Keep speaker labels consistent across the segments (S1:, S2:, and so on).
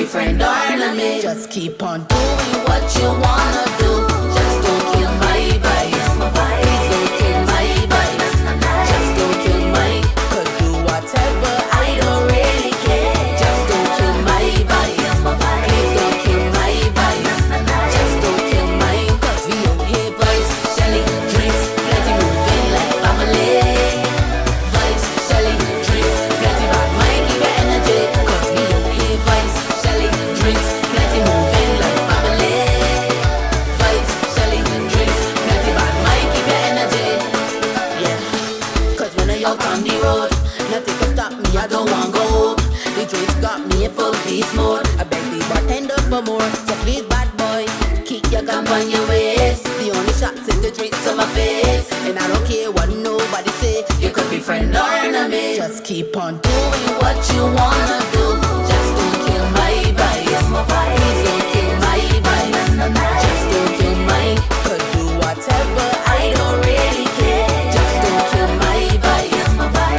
S1: friend or enemy. Just keep on doing what you wanna do. Just don't kill my vibe. Please don't kill my vibe. Just don't kill my. Could do whatever, I don't really care. Just don't kill my vibe. Please don't kill my vibe. Just don't kill my. Cause we don't hear vibes, Shelly, drinks, plenty moving like family. Vibes, Shelly, drinks, plenty bad mind, keep your energy. Cause we don't hear vibes, Shelly, drinks, plenty moving like family. Vibes, Shelly, drinks, plenty bad mind, keep your energy. Yeah, cause when I out on the road, nothing can stop me, I don't want go home. The drinks got me in full beast mode. I beg the bartender for more, so please bad boy, keep your gun on your waist. The only shots in the drinks to my face, and I don't care what nobody say. You could be friend or enemy. Just keep on doing what you wanna do. Just don't kill my vibe. Please don't kill my vibe. Just don't kill my. Could do whatever, I don't really care. Just don't kill my vibe.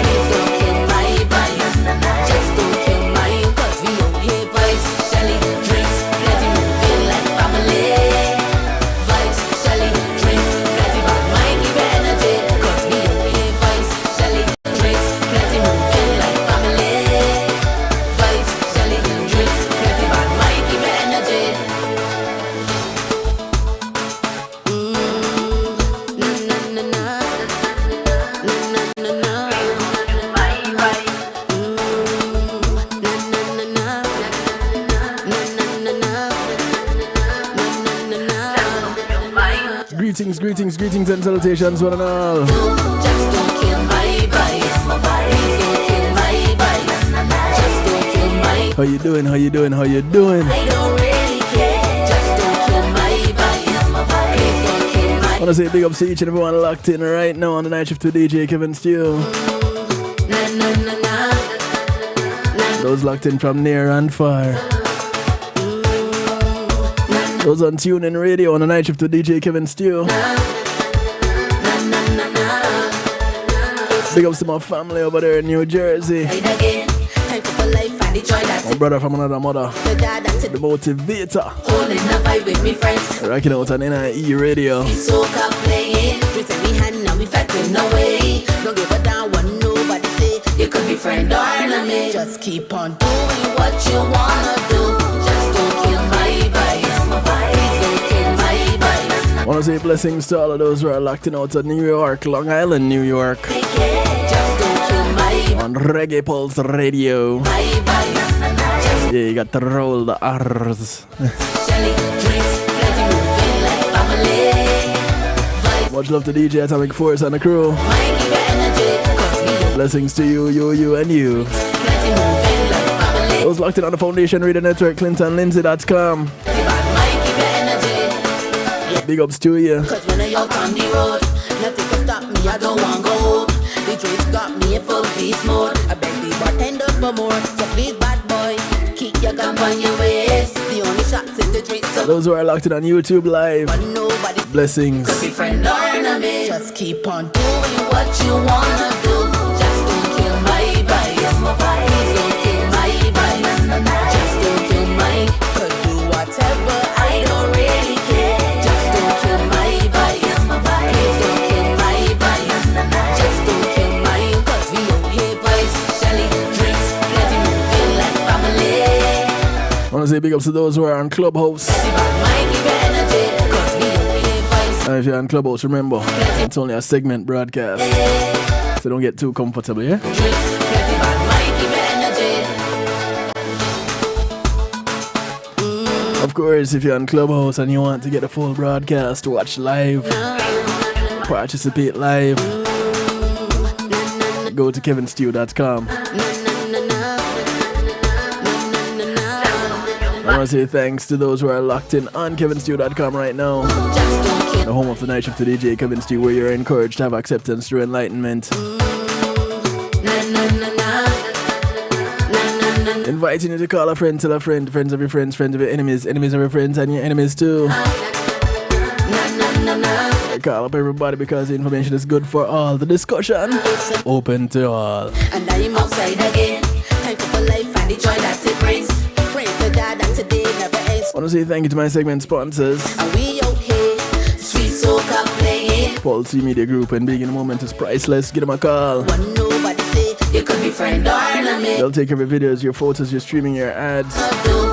S1: Please don't kill my vibe. Just don't kill my. Cause we don't hear vibes, Shelly, drinks, plenty moving like family. Vibes, Shelly, drinks, plenty bad mind, keep your energy. Cause we don't hear vibes, Shelly, drinks, plenty moving like family. Vibes, Shelly, drinks, plenty bad mind, keep your energy. Na na na na, na na na na. My vibe. Na na na na, na na na na, na na na na.
S2: Greetings, greetings, greetings and salutations, one and all.
S1: Just don't kill my vibe. Please don't kill my vibe. Just don't kill my.
S2: How you doing? How you doing? How you doing?
S1: I don't really care. Just don't kill my vibe. Please don't kill my.
S2: I wanna say big ups to each and everyone locked in right now on the night shift to DJ Kevin Steele.
S1: Na na na na.
S2: Those locked in from near and far. Those on tune in radio on the night shift to DJ Kevin Steele. Big ups to my family over there in New Jersey.
S1: Again, time for life and the joy that's
S2: My brother from another mother,
S1: the dad that's it.
S2: the motivator.
S1: Holding the vibe with me friends.
S2: Rocking out on NIE radio.
S1: We soca playing. Drinks in we hand now we fatting away. Don't give a damn what nobody say. You could be friend or enemy. Just keep on doing what you wanna do. Just don't kill my vibe. Please don't kill my vibe.
S2: Wanna say blessings to all of those who are locked in out of New York, Long Island, New York.
S1: Take care. Just don't kill my vibe.
S2: On Reggae Pulse Radio.
S1: My vibe.
S2: Yeah, you got to roll the R's.
S1: Shelly drinks, plenty moving like family. Vibes,
S2: Much love to DJ Atomic Force and the crew.
S1: mind, keep your energy. Cause we don't
S2: Blessings to you, and you.
S1: plenty moving like family.
S2: Those locked in on the Foundation Radio Network, ClintonLindsay.com.
S1: Plenty bad mind, keep your energy.
S2: Big ups to you.
S1: Cause when I out on the road, nothing can stop me, I don't want go home. The drinks got me in full beast mode. I beg the bartender for more, so please bad boy, keep your gun on your waist. The only shots in the drinks, so
S2: Those who are locked in on YouTube Live,
S1: but nobody
S2: blessings.
S1: could be friend or enemy. Just keep on doing what you wanna do. Just don't kill my vibe. Please don't kill my vibe. Just don't kill my. Could do whatever, I don't really care. Just don't kill my vibe. Please don't kill my vibe. Just don't kill my. Cause we don't hear vibes. Shelly drinks, plenty moving like family.
S2: I want to say big ups to those who are on Clubhouse.
S1: Plenty bad mind, keep your energy. Cause we don't hear vibes.
S2: And if you're on Clubhouse, remember, it's only a segment broadcast. So don't get too comfortable, yeah?
S1: Drinks, plenty bad mind, keep your energy.
S2: Of course, if you're on Clubhouse and you want to get the full broadcast, watch live, participate live, go to kevinstew.com. I want to say thanks to those who are locked in on kevinstew.com right now, the home of the night shift to DJ Kevin Stew, where you're encouraged to have acceptance through enlightenment. Inviting you to call a friend, tell a friend, friends of your friends, friends of your enemies, enemies of your friends, and your enemies too. Call up everybody because the information is good for all. The discussion open to all.
S1: And I'm outside again. Time for life and the joy that it brings. Praise the that today never ends.
S2: I want to say thank you to my segment sponsors.
S1: And we out here, sweet soca playing.
S2: Paul C Media Group and Being in the Moment is priceless. Give them a call.
S1: When nobody say you could be friend or enemy.
S2: They'll take every videos, your photos, your streaming, your ads.
S1: Just don't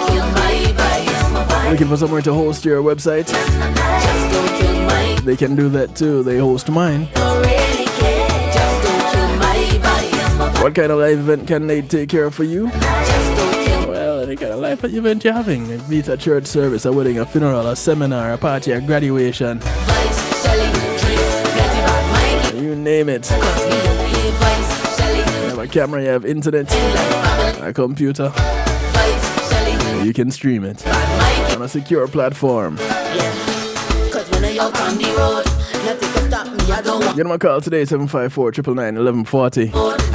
S1: kill my vibe.
S2: Looking for somewhere to host your website?
S1: Just don't kill my.
S2: They can do that too. They host mine.
S1: Don't really care. Just don't kill my vibe.
S2: What kind of live event can they take care of for you?
S1: Just don't kill.
S2: Well, any kind of live event you're having. Be it a church service, a wedding, a funeral, a seminar, a party, a graduation.
S1: Vibes, Shelly, drinks, get it back, my.
S2: You name it.
S1: Cause we don't hear vibes, Shelly.
S2: You have a camera, you have internet, a computer.
S1: Vibes, Shelly.
S2: You can stream it on a secure platform.
S1: Yeah. Cause when I out on the road, nothing can stop me. I don't want.
S2: Give them a call today, 754-999-1140.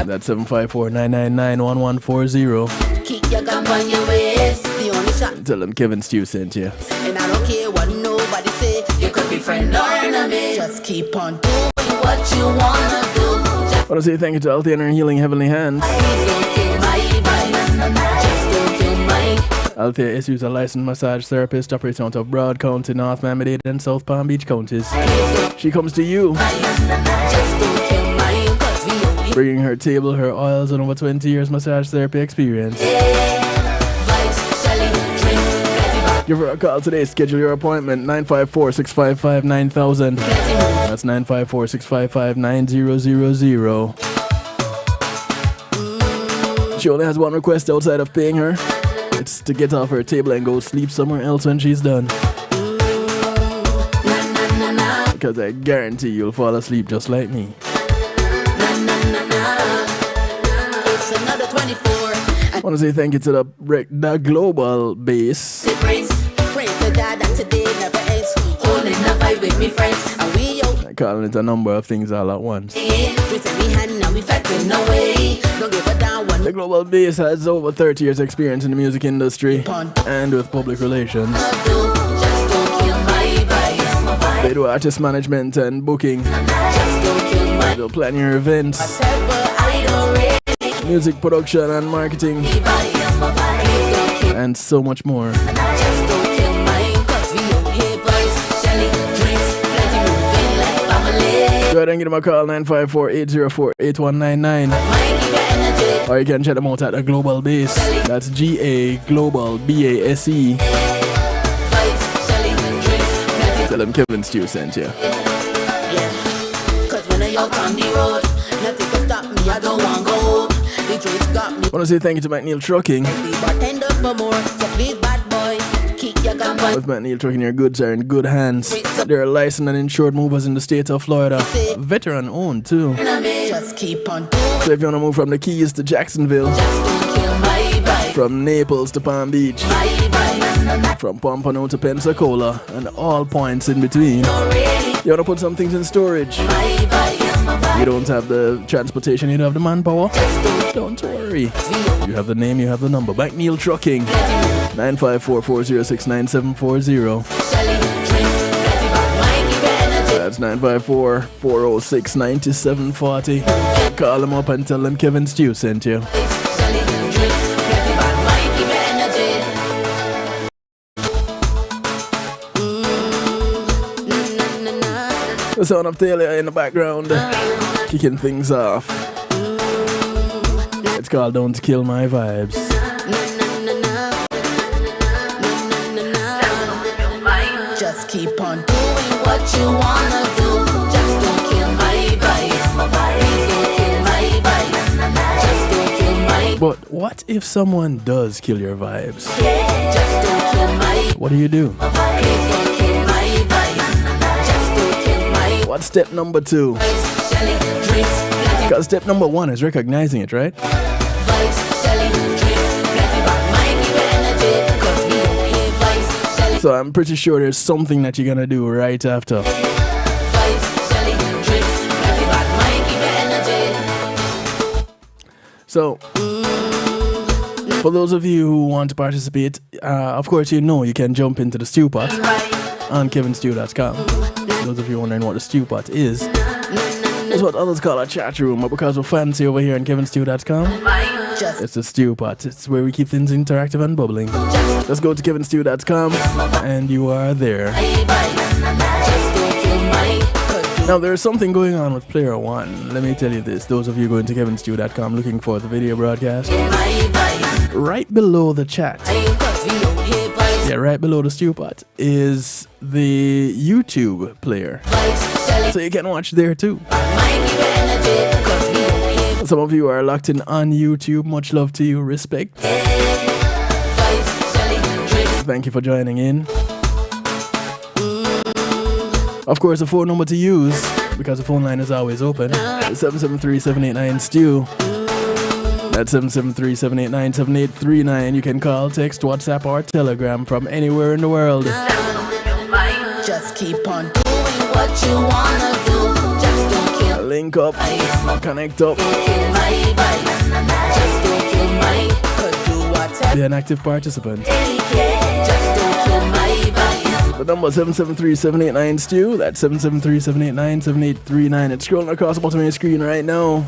S2: That's 754-999-1140.
S1: Keep your gun on your waist. The only shot.
S2: Tell them Kevin Stew sent you.
S1: And I don't care what nobody say. You could be friend or enemy. Just keep on doing what you wanna do. Just
S2: I want to say thank you to Healthy Inner Healing Heavenly Hands.
S1: please don't kill my vibe. Just don't kill my.
S2: Althea is a licensed massage therapist operating out of Broad County, North Miami-Dade, and South Palm Beach counties. She comes to you,
S1: Just don't kill my. Cause we don't hear
S2: bringing her table, her oils, and over 20 years massage therapy experience.
S1: vibes, Shelly, drinks, get it back.
S2: Give her a call today. Schedule your appointment, 954-655-9000. That's 954-655-9000. She only has one request outside of paying her. It's to get off her table and go sleep somewhere else when she's done. Because I guarantee you'll fall asleep just like me.
S1: It's another 24.
S2: I want to say thank you to the global base.
S1: It brings pray to God that today never ends. Holding the vibe with me friends. And we out
S2: I'm calling it a number of things all at once.
S1: here. With me hand now we fighting no way. Don't give a damn one.
S2: The global base has over 30 years experience in the music industry and with public relations.
S1: Just don't kill my vibe.
S2: They do artist management and booking.
S1: Just don't kill my
S2: They'll plan your events,
S1: whatever. I don't really
S2: music production and marketing,
S1: vibe.
S2: and so much more.
S1: Just don't kill my. Cause we don't hear vibes. Shelly, drinks, plenty moving like family.
S2: Go ahead and give them a call, 954-804-8199.
S1: Mind give your energy.
S2: Or you can check them out at the Global Base. That's GA Global BASE.
S1: Vibes, Shelly, drinks, plenty.
S2: Tell them Kevin Stew sent you.
S1: Yeah. Cause when I out on the road, nothing can stop me. I don't want go home. The drinks got me.
S2: I want to say thank you to McNeil Trucking.
S1: The bartender for more. So please, bad boy, keep your gun on.
S2: With McNeil Trucking, your goods are in good hands. They're licensed and insured movers in the state of Florida. Veteran owned too.
S1: Just keep on doing.
S2: So if you want to move from the Keys to Jacksonville,
S1: Just don't kill my vibe.
S2: from Naples to Palm Beach,
S1: My vibe.
S2: from Pompano to Pensacola, and all points in between,
S1: Don't really.
S2: you want to put some things in storage.
S1: My vibe.
S2: You don't have the transportation, you don't have the manpower. Don't worry. You have the name, you have the number. McNeil Trucking, 954-406-9740.
S1: Shelly, drinks, plenty back. Mind give your energy.
S2: That's 954-406-9740. Call them up and tell them Kevin Stew sent you.
S1: Shelly, drinks, plenty back. Mind give your energy.
S2: The sound of Taylor in the background, kicking things off. It's called Don't Kill My Vibes.
S1: Just keep on doing what you wanna do. Just don't kill my vibe. Please don't kill my vibe. Just don't kill my.
S2: But what if someone does kill your vibes?
S1: Just don't kill my.
S2: What do you do?
S1: Please don't kill my vibe. Just don't kill my.
S2: What's step number 2?
S1: Vibes, Shelly, drinks, plenty.
S2: Because step number 1 is recognizing it, right?
S1: Vibes, Shelly, drinks, plenty back. Mind give your energy. Cause we don't hear vibes, Shelly.
S2: So I'm pretty sure there's something that you're gonna do right after.
S1: Vibes, Shelly, drinks, plenty back. Mind give your energy.
S2: So, for those of you who want to participate, of course you can jump into the stew pot on kevinstew.com. Those of you wondering what the stew pot is what others call a chat room, but because we're fancy over here on kevinstew.com, It's the Stew Pot. It's where we keep things interactive and bubbling. Let's go to kevinstew.com and you are there. Now there's something going on with Player One. Let me tell you this. Those of you going to kevinstew.com looking for the video broadcast, right below the chat, right below the Stew Pot is the YouTube player. So you can watch there too. Some of you are locked in on YouTube. Much love to you. Respect. Thank you for joining in. Of course, the phone number to use, because the phone line is always open, is 773-789-STEW. That's 773-789-7839. You can call, text, WhatsApp, or Telegram from anywhere in the world.
S1: Just keep on doing what you wanna do. Just don't kill.
S2: Link up, connect up. Be an active participant. The number 773-789-STEW. That's 773-789-7839. It's scrolling across the bottom of your screen right now.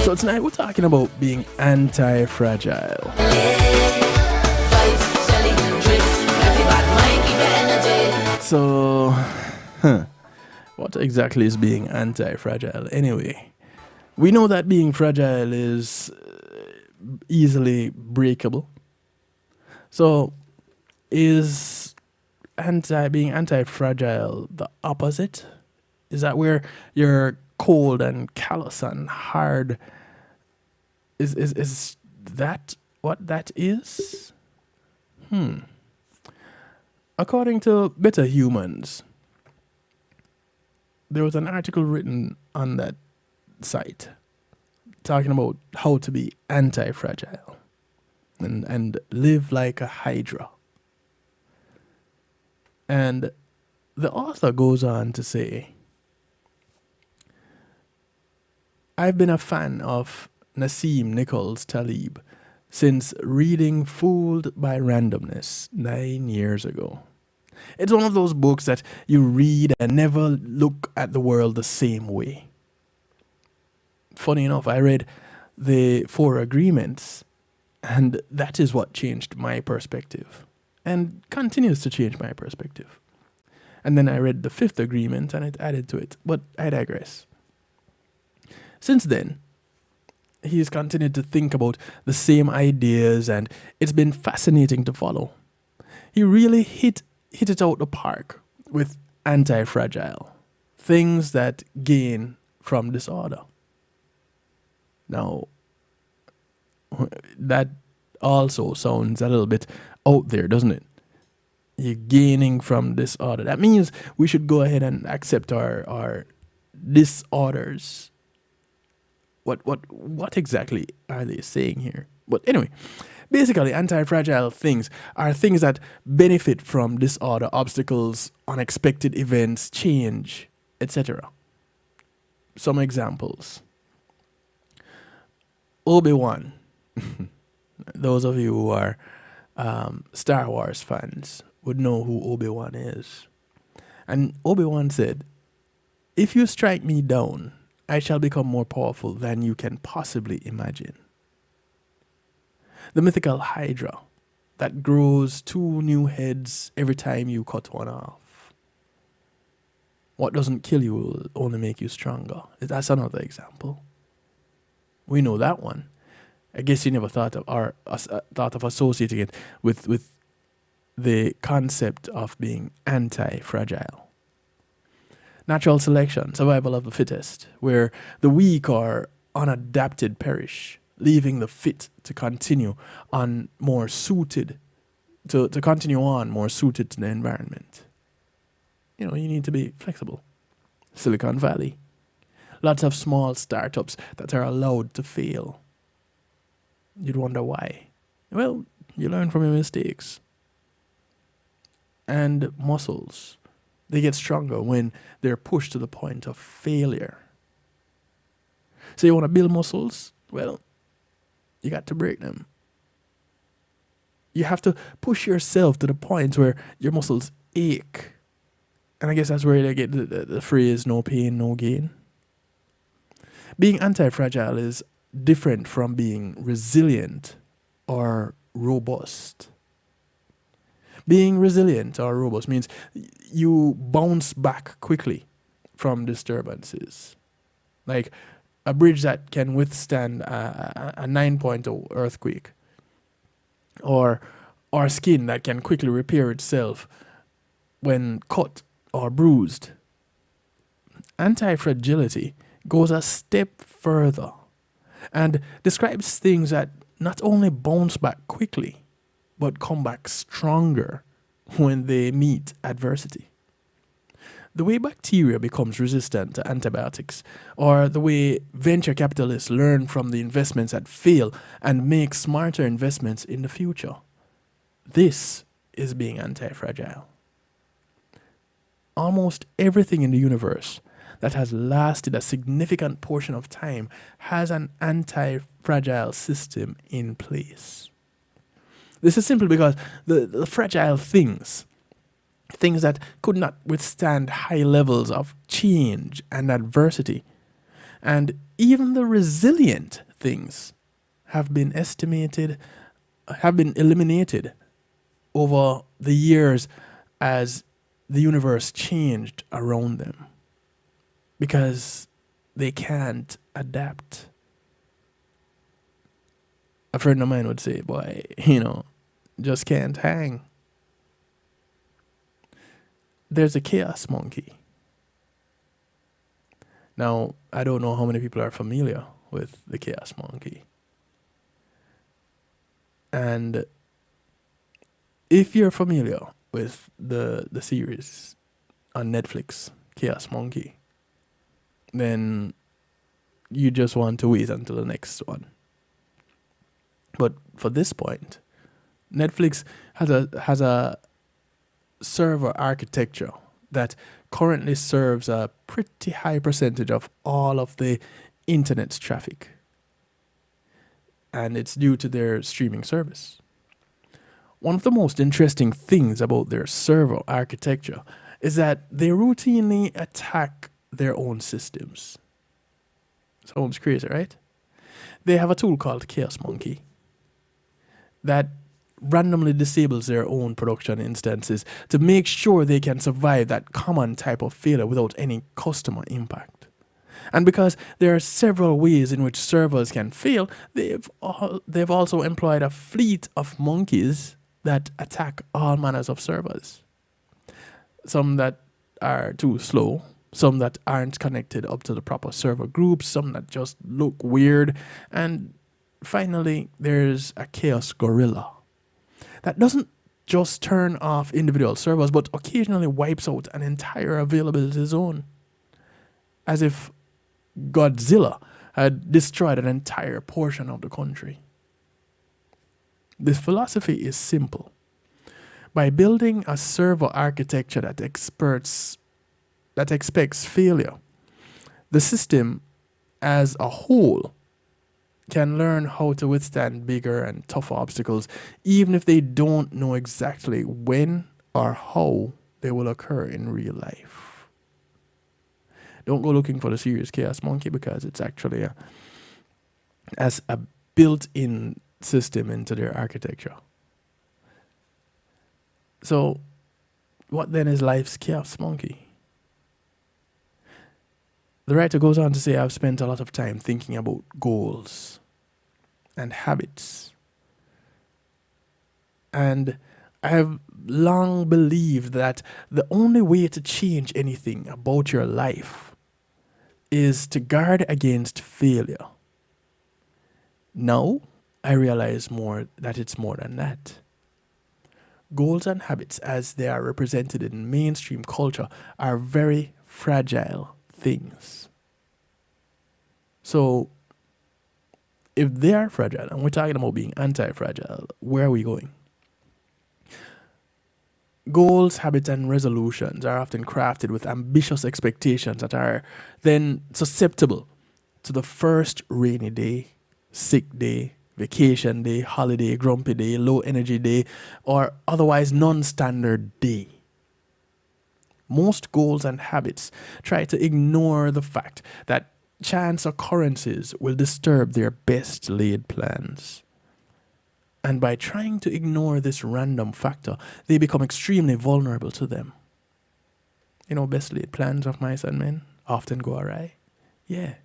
S2: So tonight we're talking about being anti-fragile. So, what exactly is being anti-fragile anyway? We know that being fragile is easily breakable. So, is being anti-fragile the opposite? Is that where you're cold and callous and hard? Is that what that is? According to Better Humans, there was an article written on that site talking about how to be anti-fragile and live like a hydra. And the author goes on to say, I've been a fan of Nassim Nichols Taleb since reading Fooled by Randomness 9 years ago. It's one of those books that you read and never look at the world the same way. Funny enough, I read the 4 Agreements, and that is what changed my perspective and continues to change my perspective. And then I read the 5th Agreement and it added to it, but I digress. Since then, he's continued to think about the same ideas, and it's been fascinating to follow. He really hit it out the park with anti-fragile, things that gain from disorder. Now, that also sounds a little bit out there, doesn't it? You're gaining from disorder. That means we should go ahead and accept our disorders. What exactly are they saying here? But anyway, basically, anti-fragile things are things that benefit from disorder, obstacles, unexpected events, change, etc. Some examples. Obi-Wan. Those of you who are Star Wars fans would know who Obi-Wan is. And Obi-Wan said, "If you strike me down, I shall become more powerful than you can possibly imagine." The mythical Hydra that grows 2 new heads every time you cut one off. What doesn't kill you will only make you stronger. That's another example. We know that one. I guess you never thought of associating it with the concept of being anti-fragile. Natural selection, survival of the fittest, where the weak or unadapted perish, leaving the fit to continue on more suited to the environment. You know, you need to be flexible. Silicon Valley. Lots of small startups that are allowed to fail. You'd wonder why. Well, you learn from your mistakes. And muscles. They get stronger when they're pushed to the point of failure. So you want to build muscles? Well, you got to break them. You have to push yourself to the point where your muscles ache. And I guess that's where they get the phrase no pain, no gain. Being anti-fragile is different from being resilient or robust. Being resilient or robust means you bounce back quickly from disturbances. Like a bridge that can withstand a 9.0 earthquake, or skin that can quickly repair itself when cut or bruised. Antifragility goes a step further and describes things that not only bounce back quickly, but come back stronger when they meet adversity. The way bacteria becomes resistant to antibiotics, or the way venture capitalists learn from the investments that fail and make smarter investments in the future. This is being anti-fragile. Almost everything in the universe that has lasted a significant portion of time has an anti-fragile system in place. This is simply because the fragile things that could not withstand high levels of change and adversity, and even the resilient things have been eliminated over the years as the universe changed around them, because they can't adapt. A friend of mine would say, boy, just can't hang. There's a chaos monkey. Now, I don't know how many people are familiar with the chaos monkey. And if you're familiar with the series on Netflix, Chaos Monkey, then you just want to wait until the next one. But for this point, Netflix has a server architecture that currently serves a pretty high percentage of all of the internet's traffic. And it's due to their streaming service. One of the most interesting things about their server architecture is that they routinely attack their own systems. Sounds crazy, right? They have a tool called Chaos Monkey that randomly disables their own production instances to make sure they can survive that common type of failure without any customer impact. And because there are several ways in which servers can fail, they've also employed a fleet of monkeys that attack all manners of servers. Some that are too slow, some that aren't connected up to the proper server groups, some that just look weird, and finally there's a chaos gorilla that doesn't just turn off individual servers, but occasionally wipes out an entire availability zone, as if Godzilla had destroyed an entire portion of the country. This philosophy is simple. By building a server architecture that expects failure, the system as a whole can learn how to withstand bigger and tougher obstacles, even if they don't know exactly when or how they will occur in real life. Don't go looking for the series Chaos Monkey, because it's actually as a built-in system into their architecture. So, what then is life's chaos monkey? The writer goes on to say, I've spent a lot of time thinking about goals and habits. And I have long believed that the only way to change anything about your life is to guard against failure. Now, I realize that it's more than that. Goals and habits, as they are represented in mainstream culture, are very fragile things. So, if they are fragile, and we're talking about being anti-fragile, where are we going? Goals, habits, and resolutions are often crafted with ambitious expectations that are then susceptible to the first rainy day, sick day, vacation day, holiday, grumpy day, low energy day, or otherwise non-standard day. most goals and habits try to ignore the fact that chance occurrences will disturb their best laid plans. And by trying to ignore this random factor, they become extremely vulnerable to them. You know, best laid plans of mice and men often go awry. Yeah.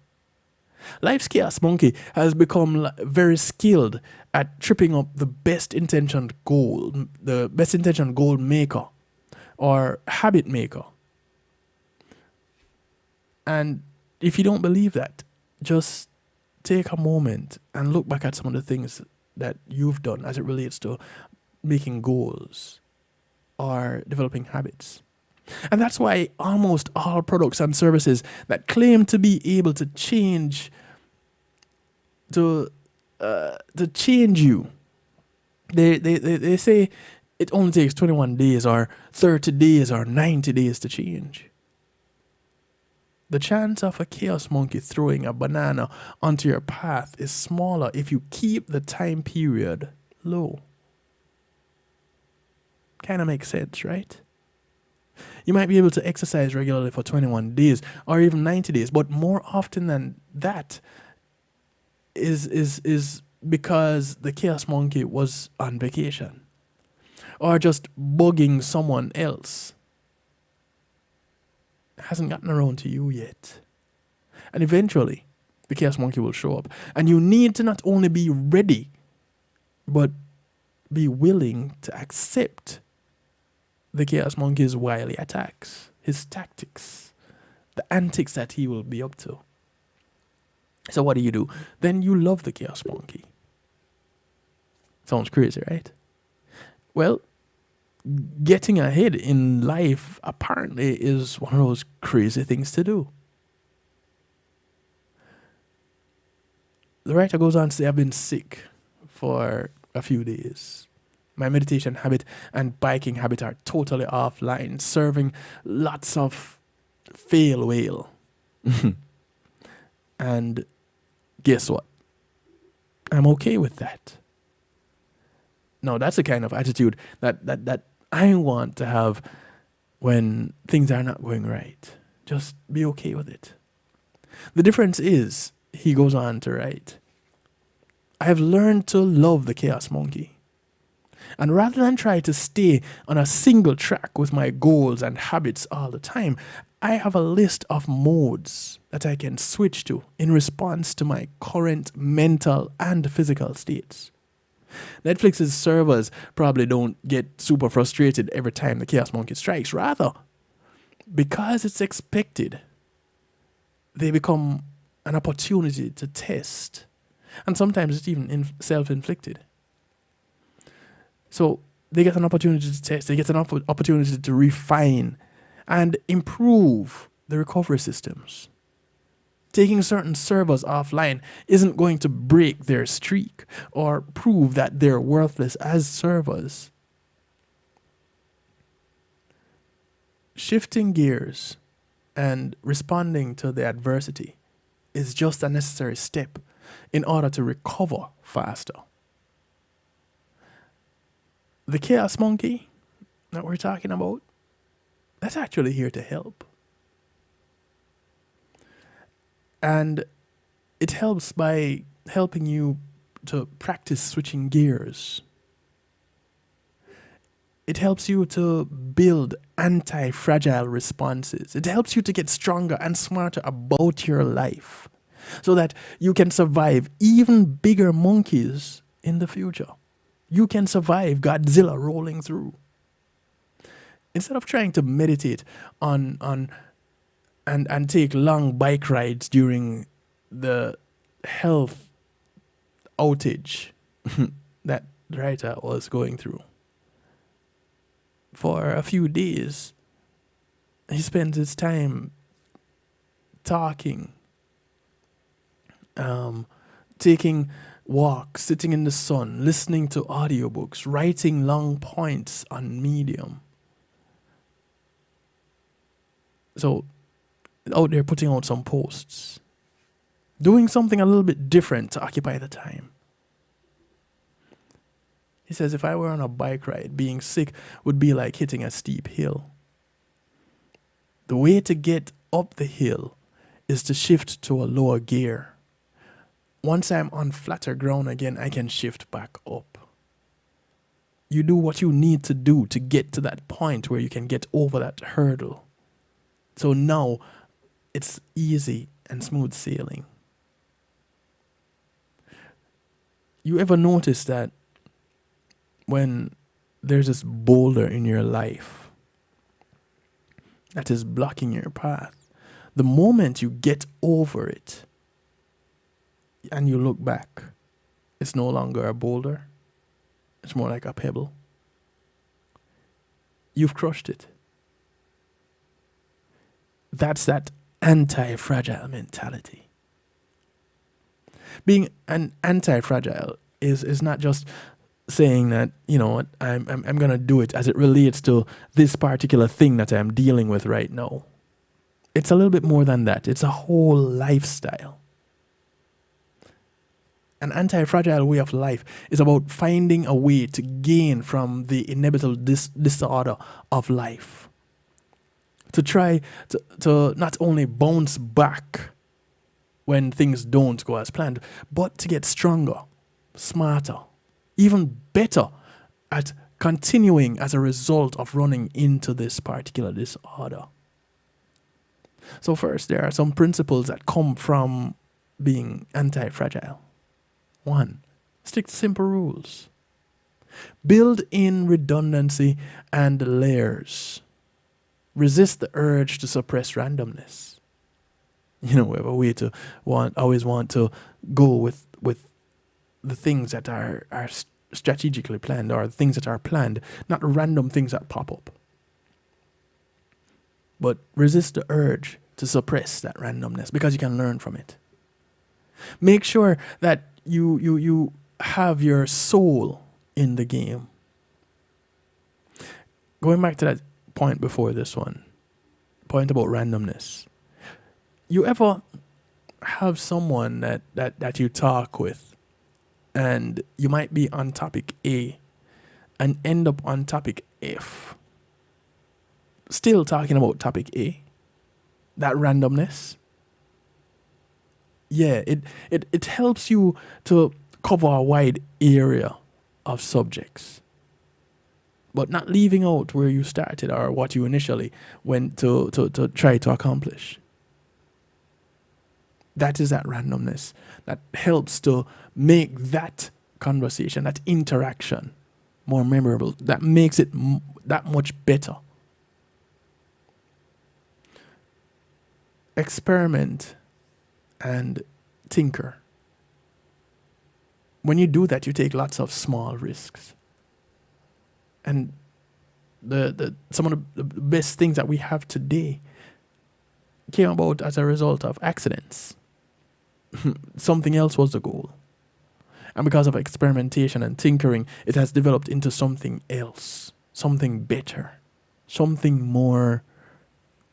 S2: Life's chaos monkey has become very skilled at tripping up the best intentioned goal maker or habit maker. And if you don't believe that, just take a moment and look back at some of the things that you've done as it relates to making goals or developing habits. And that's why almost all products and services that claim to be able to change change you, they say it only takes 21 days or 30 days or 90 days to change. The chance of a chaos monkey throwing a banana onto your path is smaller if you keep the time period low. Kind of makes sense, right? You might be able to exercise regularly for 21 days or even 90 days, but more often than that is because the chaos monkey was on vacation or just bugging someone else. Hasn't gotten around to you yet. And eventually, the chaos monkey will show up. And you need to not only be ready, but be willing to accept the chaos monkey's wily attacks, his tactics, the antics that he will be up to. So what do? Then you love the chaos monkey. Sounds crazy, right? Well, getting ahead in life apparently is one of those crazy things to do. The writer goes on to say, I've been sick for a few days. My meditation habit and biking habit are totally offline, serving lots of fail whale. And guess what? I'm okay with that. No, that's the kind of attitude that I want to have when things are not going right. Just be okay with it. The difference is, he goes on to write, I have learned to love the chaos monkey. And rather than try to stay on a single track with my goals and habits all the time, I have a list of modes that I can switch to in response to my current mental and physical states. Netflix's servers probably don't get super frustrated every time the chaos monkey strikes. Rather, because it's expected, they become an opportunity to test. And sometimes it's even self-inflicted. So they get an opportunity to test. They get an opportunity to refine and improve the recovery systems. Taking certain servers offline isn't going to break their streak or prove that they're worthless as servers. Shifting gears and responding to the adversity is just a necessary step in order to recover faster. The chaos monkey that we're talking about, that's actually here to help. And it helps by helping you to practice switching gears. It helps you to build anti-fragile responses. It helps you to get stronger and smarter about your life so that you can survive even bigger monkeys in the future. You can survive Godzilla rolling through. Instead of trying to meditate on and take long bike rides during the health outage that the writer was going through. For a few days, he spends his time talking, taking walks, sitting in the sun, listening to audiobooks, writing long points on Medium. So, out there putting out some posts, doing something a little bit different to occupy the time. He says, if I were on a bike ride, being sick would be like hitting a steep hill. The way to get up the hill is to shift to a lower gear. Once I'm on flatter ground again, I can shift back up. You do what you need to do to get to that point where you can get over that hurdle. So now it's easy and smooth sailing. You ever notice that when there's this boulder in your life that is blocking your path, the moment you get over it and you look back, it's no longer a boulder. It's more like a pebble. You've crushed it. That's that anti-fragile mentality. Being an anti-fragile is not just saying that, you know what, I'm going to do it as it relates to this particular thing that I'm dealing with right now. It's a little bit more than that. It's a whole lifestyle. An anti-fragile way of life is about finding a way to gain from the inevitable disorder of life. To try to not only bounce back when things don't go as planned, but to get stronger, smarter, even better at continuing as a result of running into this particular disorder. So first, there are some principles that come from being anti-fragile. 1, stick to simple rules. Build in redundancy and layers. Resist the urge to suppress randomness. You know, we have a way to always want to go with the things that are strategically planned, or things that are planned, not random things that pop up. But resist the urge to suppress that randomness, because you can learn from it. Make sure that you have your soul in the game. Going back to that point before this one, point about randomness. You ever have someone that you talk with, and you might be on topic A and end up on topic F, still talking about topic A? That randomness. Yeah, it helps you to cover a wide area of subjects, but not leaving out where you started or what you initially went to try to accomplish. That is that randomness that helps to make that conversation, that interaction more memorable, that makes it that much better. Experiment and tinker. When you do that, you take lots of small risks. And some of the best things that we have today came about as a result of accidents. Something else was the goal. And because of experimentation and tinkering, it has developed into something else, something better, something more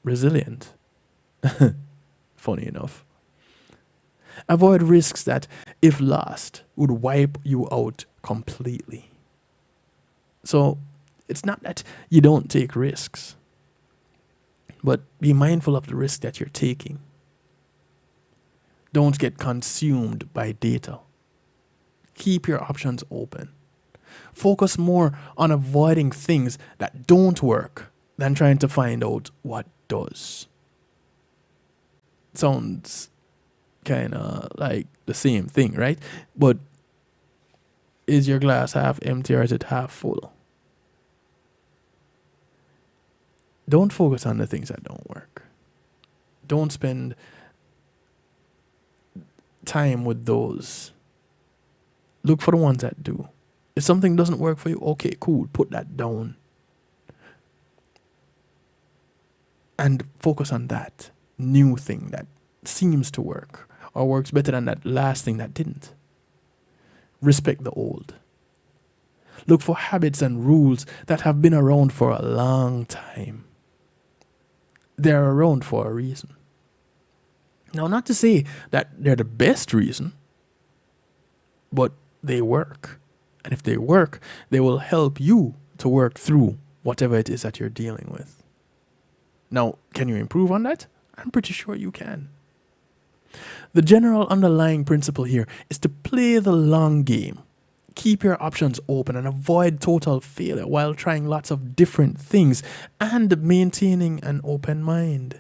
S2: resilient. Funny enough. Avoid risks that, if lost, would wipe you out completely. So it's not that you don't take risks, but be mindful of the risk that you're taking. Don't get consumed by data. Keep your options open. Focus more on avoiding things that don't work than trying to find out what does. Sounds kind of like the same thing, right? But is your glass half empty or is it half full? Don't focus on the things that don't work. Don't spend time with those. Look for the ones that do. If something doesn't work for you, okay, cool, put that down. And focus on that new thing that seems to work or works better than that last thing that didn't. Respect the old. Look for habits and rules that have been around for a long time. They're around for a reason. Now, not to say that they're the best reason, but they work. And if they work, they will help you to work through whatever it is that you're dealing with. Now, can you improve on that? I'm pretty sure you can. The general underlying principle here is to play the long game. Keep your options open and avoid total failure while trying lots of different things and maintaining an open mind.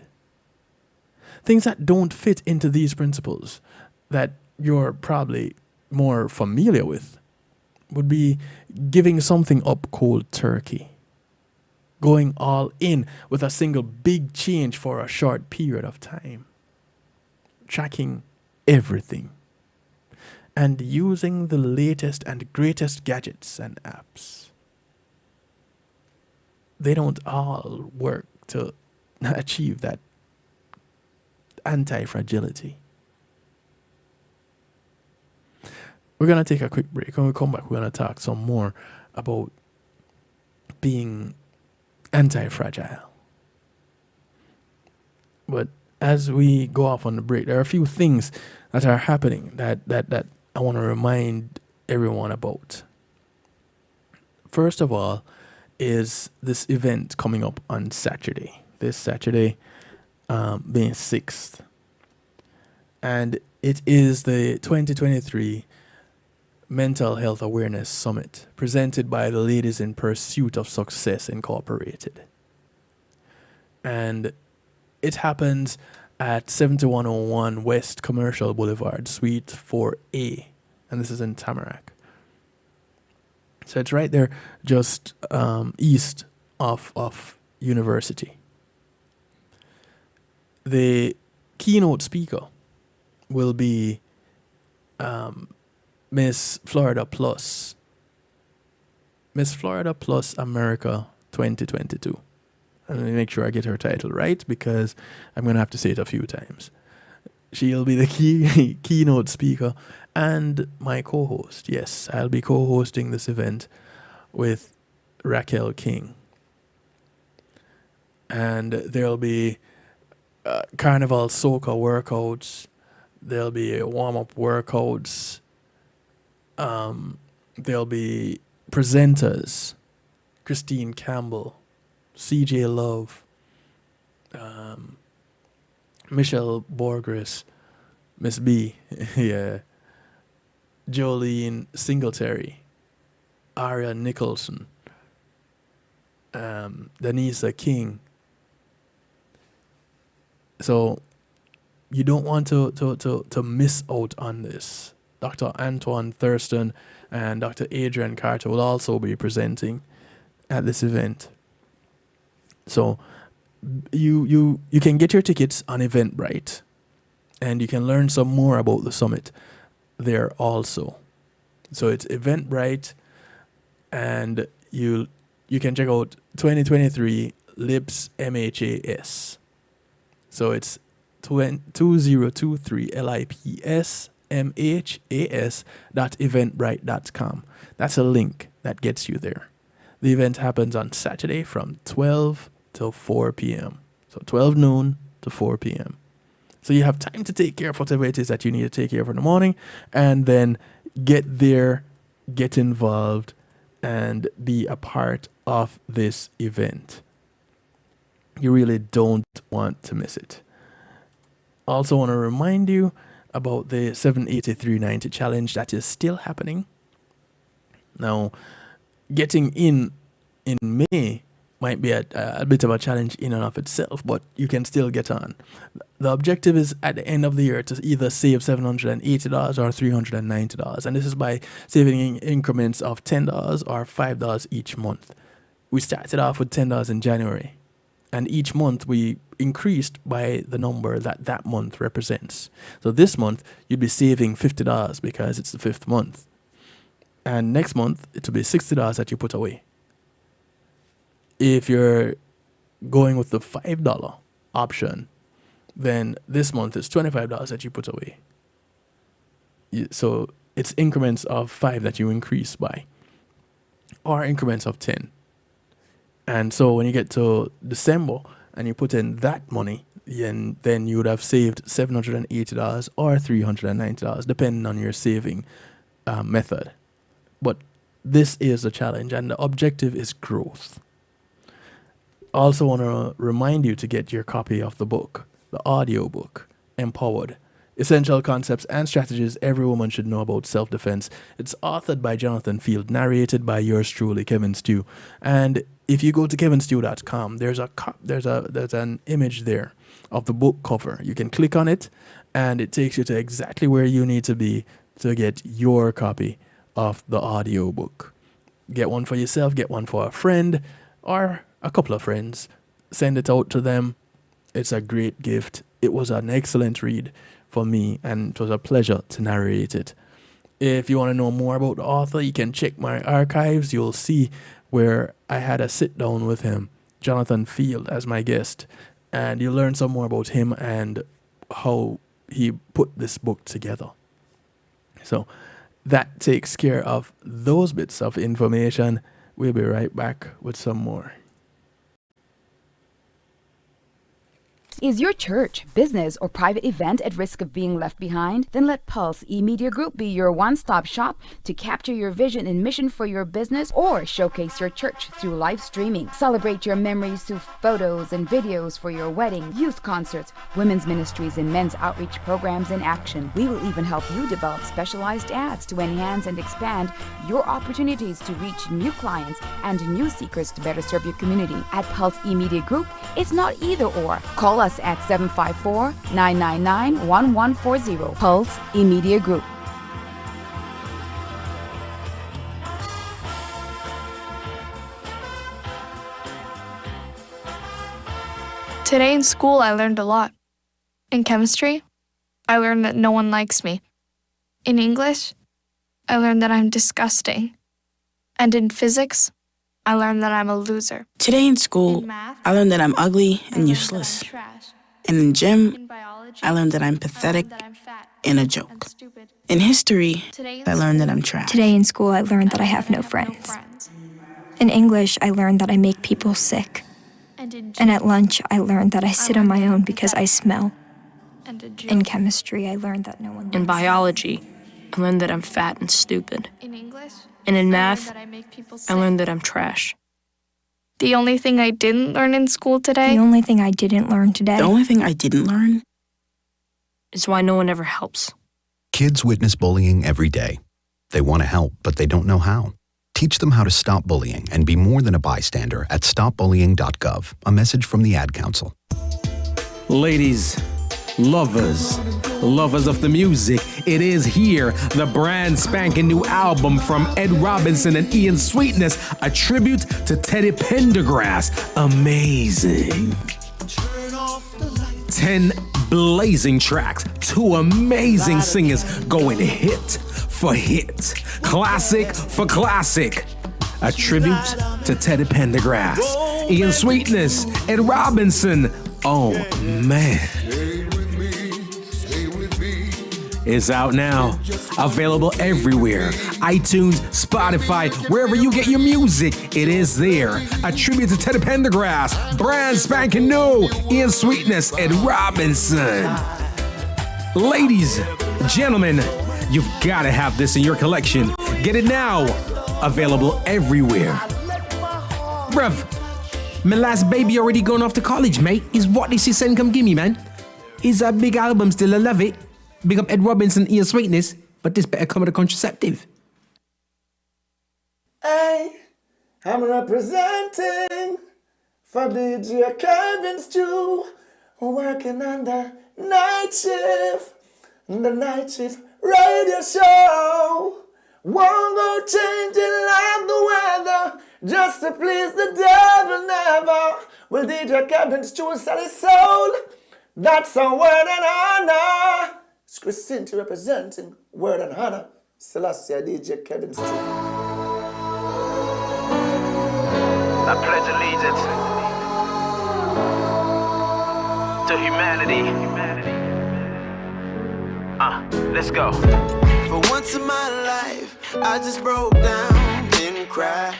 S2: Things that don't fit into these principles that you're probably more familiar with would be giving something up cold turkey, going all in with a single big change for a short period of time, tracking everything, and using the latest and greatest gadgets and apps. They don't all work to achieve that antifragility. We're going to take a quick break. When we come back, we're going to talk some more about being anti-fragile. But as we go off on the break, there are a few things that are happening that I want to remind everyone about. First of all is this event coming up on Saturday. This Saturday, being 6th. And it is the 2023 Mental Health Awareness Summit, presented by the Ladies in Pursuit of Success Incorporated. And it happens at 7101 West Commercial Boulevard, Suite 4A. And this is in Tamarack. So it's right there just east of University. The keynote speaker will be Miss Florida Plus America 2022. And let me make sure I get her title right because I'm going to have to say it a few times. She'll be the keynote speaker and my co-host. Yes, I'll be co-hosting this event with Raquel King. And there'll be carnival soca workouts. There'll be warm-up workouts. There'll be presenters. Christine Campbell, CJ Love, Michelle Borgres, Miss B, yeah, Jolene Singletary, Aria Nicholson, Denisa King. So you don't want to miss out on this. Dr. Antoine Thurston and Dr. Adrian Carter will also be presenting at this event. So you can get your tickets on Eventbrite, and you can learn some more about the summit there also. So it's Eventbrite, and you can check out 2023 LIPS MHAS. So it's 2023 LIPS MHAS.eventbrite.com. That's a link that gets you there. The event happens on Saturday from 12 till 4 p.m. So 12 noon to 4 p.m. So you have time to take care of whatever it is that you need to take care of in the morning, and then get there, get involved, and be a part of this event. You really don't want to miss it. Also want to remind you about the 783.90 challenge that is still happening. Now, getting in May might be a bit of a challenge in and of itself, but you can still get on. The objective is at the end of the year to either save $780 or $390, and this is by saving in increments of $10 or $5 each month. We started off with $10 in January, and each month we increased by the number that month represents. So this month you'd be saving $50 because it's the 5th month, and next month it will be $60 that you put away. If you're going with the $5 option, then this month it's $25 that you put away. So it's increments of 5 that you increase by, or increments of 10. And so when you get to December and you put in that money, then you would have saved $780 or $390, depending on your saving method. But this is a challenge, and the objective is growth. Also want to remind you to get your copy of the book, the audio book, Empowered. Essential Concepts and Strategies Every Woman Should Know About Self-Defense. It's authored by Jonathan Field, narrated by yours truly, Kevin Stew. And if you go to kevinstew.com, there's an image there of the book cover. You can click on it, and it takes you to exactly where you need to be to get your copy of the audio book. Get one for yourself, get one for a friend, or a couple of friends. Send it out to them. It's a great gift. It was an excellent read for me, and it was a pleasure to narrate it. If you want to know more about the author, you can check my archives. You'll see where I had a sit down with him, Jonathan Field, as my guest, and you'll learn some more about him and how he put this book together. So that takes care of those bits of information. We'll be right back with some more.
S3: Is your church, business, or private event at risk of being left behind? Then let Pulse eMedia Group be your one-stop shop to capture your vision and mission for your business or showcase your church through live streaming. Celebrate your memories through photos and videos for your wedding, youth concerts, women's ministries, and men's outreach programs in action. We will even help you develop specialized ads to enhance and expand your opportunities to reach new clients and new seekers to better serve your community. At Pulse eMedia Group, it's not either or. Call us at 754-999-1140. Pulse eMedia Group.
S4: Today in school, I learned a lot. In chemistry, I learned that no one likes me. In English, I learned that I'm disgusting. And in physics, I learned that I'm a loser.
S5: Today in school, I learned that I'm ugly and useless. And in gym, I learned that I'm pathetic and a joke. In history, I learned that I'm trash.
S6: Today in school, I learned that I have no friends. In English, I learned that I make people sick. And at lunch, I learned that I sit on my own because I smell. In chemistry, I learned that no one likes me.
S7: In biology, I learned that I'm fat and stupid.
S4: In English,
S7: And in math, I learned that I'm trash.
S4: the only thing I didn't learn in school today
S6: The only thing I didn't learn today
S5: The only thing I didn't learn
S7: is why no one ever helps.
S8: Kids witness bullying every day. They want to help, but they don't know how. Teach them how to stop bullying and be more than a bystander at stopbullying.gov. A message from the Ad Council.
S9: Ladies, lovers of the music, it is here, the brand spanking new album from Ed Robinson and Ian Sweetness, a tribute to Teddy Pendergrass. Amazing. 10 blazing tracks, 2 amazing singers going hit for hit, classic for classic. A tribute to Teddy Pendergrass, Ian Sweetness, Ed Robinson. Oh man. It's out now. Available everywhere. iTunes, Spotify, wherever you get your music, it is there. A tribute to Teddy Pendergrass, brand spanking new, Ian Sweetness, and Robinson. Ladies, gentlemen, you've got to have this in your collection. Get it now. Available everywhere. Bruv, my last baby already gone off to college, mate. Is what this is send come gimme, man. Is a big album still, I love it. Big up Ed Robinson, Ian Sweetness, but this better come with a contraceptive.
S10: Hey, I'm representing for DJ Kevin Stew, working on the night shift radio show. Won't go changing like the weather, just to please the devil never. Will DJ Kevin Stew sell his soul? That's a word and honor. It's Christianity representing word and honor. Selassie DJ Kevin Stew.
S11: I pledge allegiance to humanity. Let's go.
S12: For once in my life, I just broke down, didn't cry.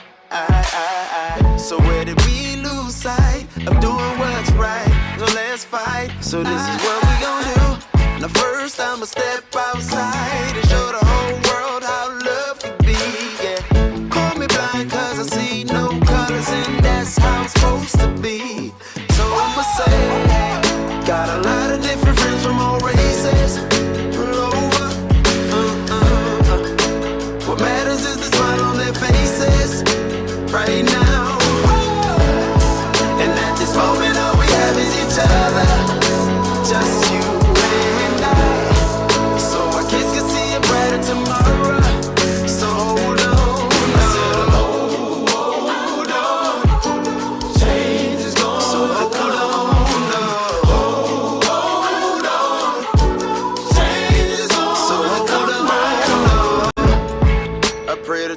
S12: So where did we lose sight of doing what's right? So let's fight. So this is what we gon' do. Now first I'ma step outside and show the whole world how love can be, yeah. Call me blind cause I see no colors and that's how it's supposed to be.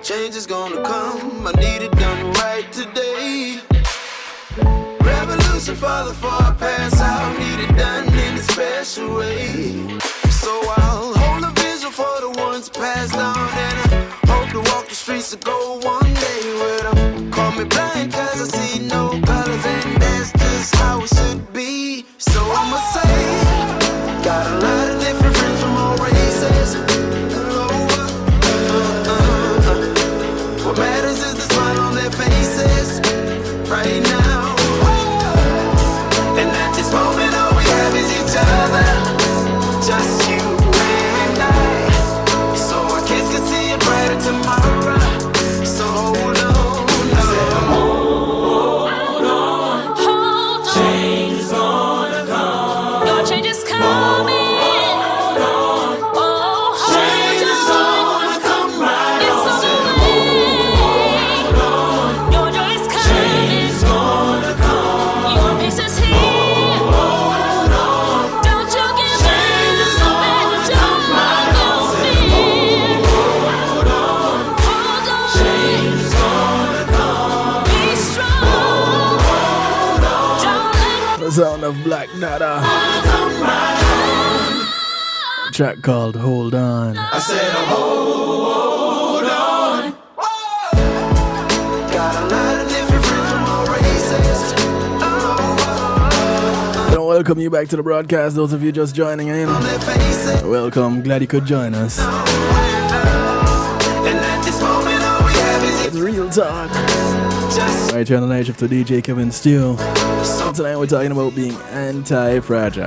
S12: change is gonna come. I need it done right today. Revolution father before I pass out. Need it done in a special way. So I'll hold a vision for the ones passed on, and I hope to walk the streets of gold one day with them. Call me blind cause I see no colors, and that's just how it should be. So I'ma say, got a lot of different friends from all races. What matters is the smile on their faces right now. And at this moment all we have is each other, just you and I. So our kids can see a brighter tomorrow. So hold on, hold on, change is gonna come. Your change is coming.
S2: Sound of Black Dada. A track called Hold On.
S12: I said, hold on. Got a lot of different friends from all races.
S2: I welcome you back to the broadcast. Those of you just joining in, welcome. Glad you could join us. It's real talk. Right here on the night shift to DJ Kevin Steele. Tonight we're talking about being anti-fragile.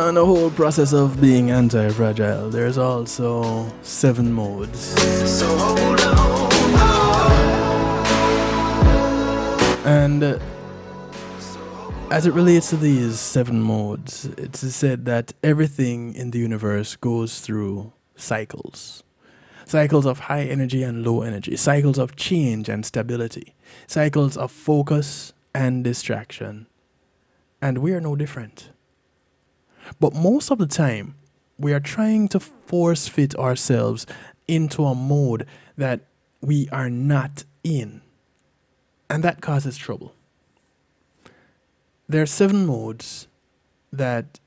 S2: And the whole process of being anti-fragile, there's also 7 modes. And as it relates to these 7 modes, it's said that everything in the universe goes through cycles. Cycles of high energy and low energy. Cycles of change and stability. Cycles of focus and distraction. And we are no different. But most of the time, we are trying to force fit ourselves into a mode that we are not in. And that causes trouble. There are 7 modes that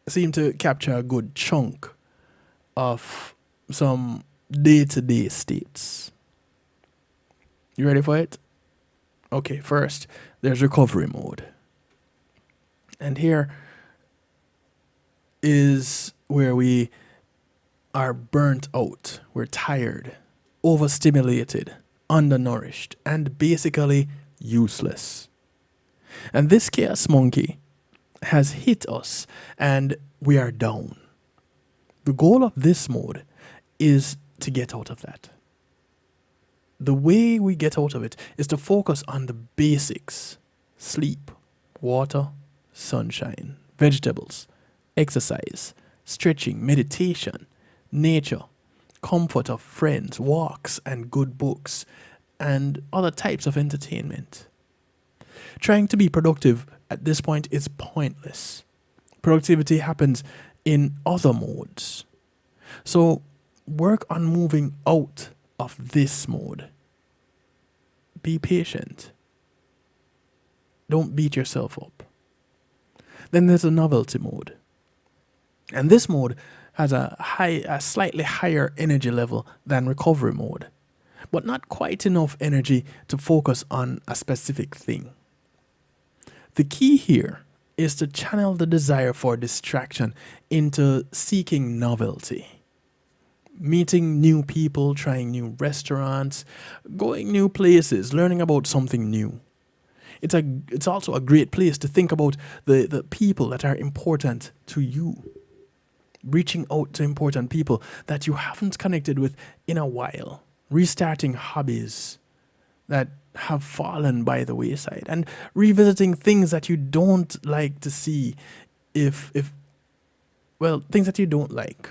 S2: seem to capture a good chunk of some day-to-day states. You ready for it? Okay, first, there's recovery mode. And here is where we are burnt out, we're tired, overstimulated, undernourished, and basically useless. And this chaos monkey has hit us and we are down. The goal of this mode is to get out of that. The way we get out of it is to focus on the basics: sleep, water, sunshine, vegetables, exercise, stretching, meditation, nature, comfort of friends, walks and good books, and other types of entertainment. Trying to be productive at this point is pointless. Productivity happens in other modes. So work on moving out of this mode. Be patient. Don't beat yourself up. Then there's a novelty mode. And this mode has a slightly higher energy level than recovery mode, but not quite enough energy to focus on a specific thing. The key here is to channel the desire for distraction into seeking novelty. Meeting new people, trying new restaurants, going new places, learning about something new. It's also a great place to think about the people that are important to you. Reaching out to important people that you haven't connected with in a while. Restarting hobbies that have fallen by the wayside, and revisiting things that you don't like to see things that you don't like,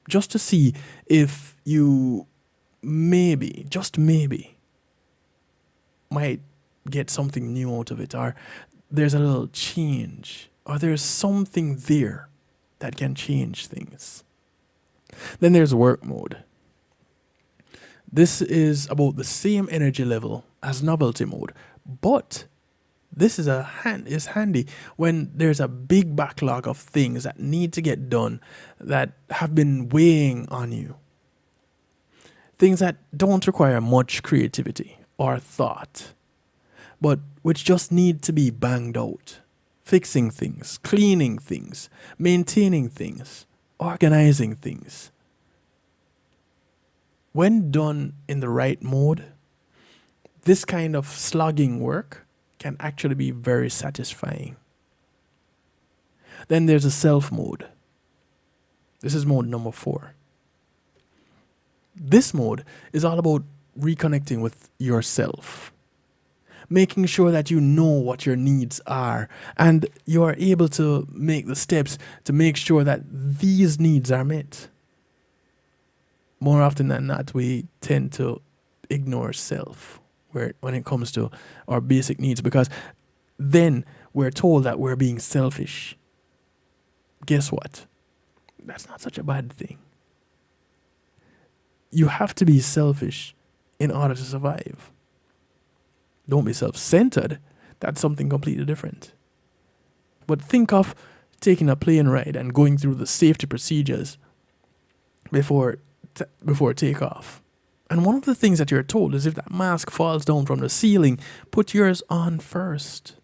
S2: just to see if you maybe, just maybe, might get something new out of it, or there's a little change or there's something there that can change things. Then there's work mode. This is about the same energy level as novelty mode, but this is handy when there's a big backlog of things that need to get done that have been weighing on you. Things that don't require much creativity or thought, but which just need to be banged out. Fixing things, cleaning things, maintaining things, organizing things. When done in the right mode, this kind of slogging work can actually be very satisfying. Then there's a self mode. This is mode number 4. This mode is all about reconnecting with yourself, making sure that you know what your needs are and you are able to make the steps to make sure that these needs are met. More often than not, we tend to ignore self when it comes to our basic needs, because then we're told that we're being selfish. Guess what? That's not such a bad thing. You have to be selfish in order to survive. Don't be self-centered. That's something completely different. But think of taking a plane ride and going through the safety procedures before takeoff. And one of the things that you're told is if that mask falls down from the ceiling, put yours on first.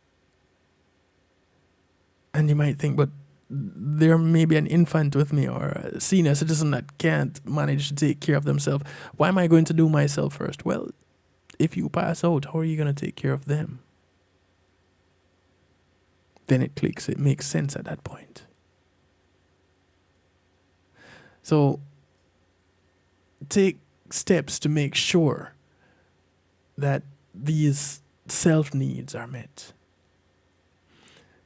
S2: And you might think, but there may be an infant with me or a senior citizen that can't manage to take care of themselves. Why am I going to do myself first? Well, if you pass out, how are you going to take care of them? Then it clicks. It makes sense at that point. So take steps to make sure that these self needs are met.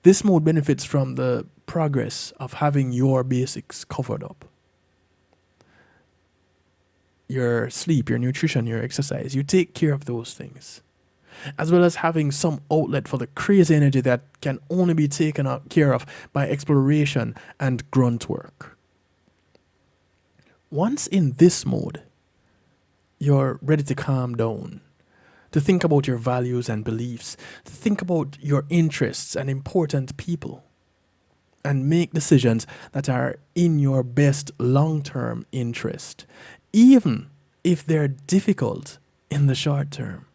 S2: This mode benefits from the progress of having your basics covered up. Your sleep, your nutrition, your exercise, you take care of those things. As well as having some outlet for the crazy energy that can only be taken care of by exploration and grunt work. Once in this mode, you're ready to calm down, to think about your values and beliefs, to think about your interests and important people, and make decisions that are in your best long-term interest, even if they're difficult in the short term.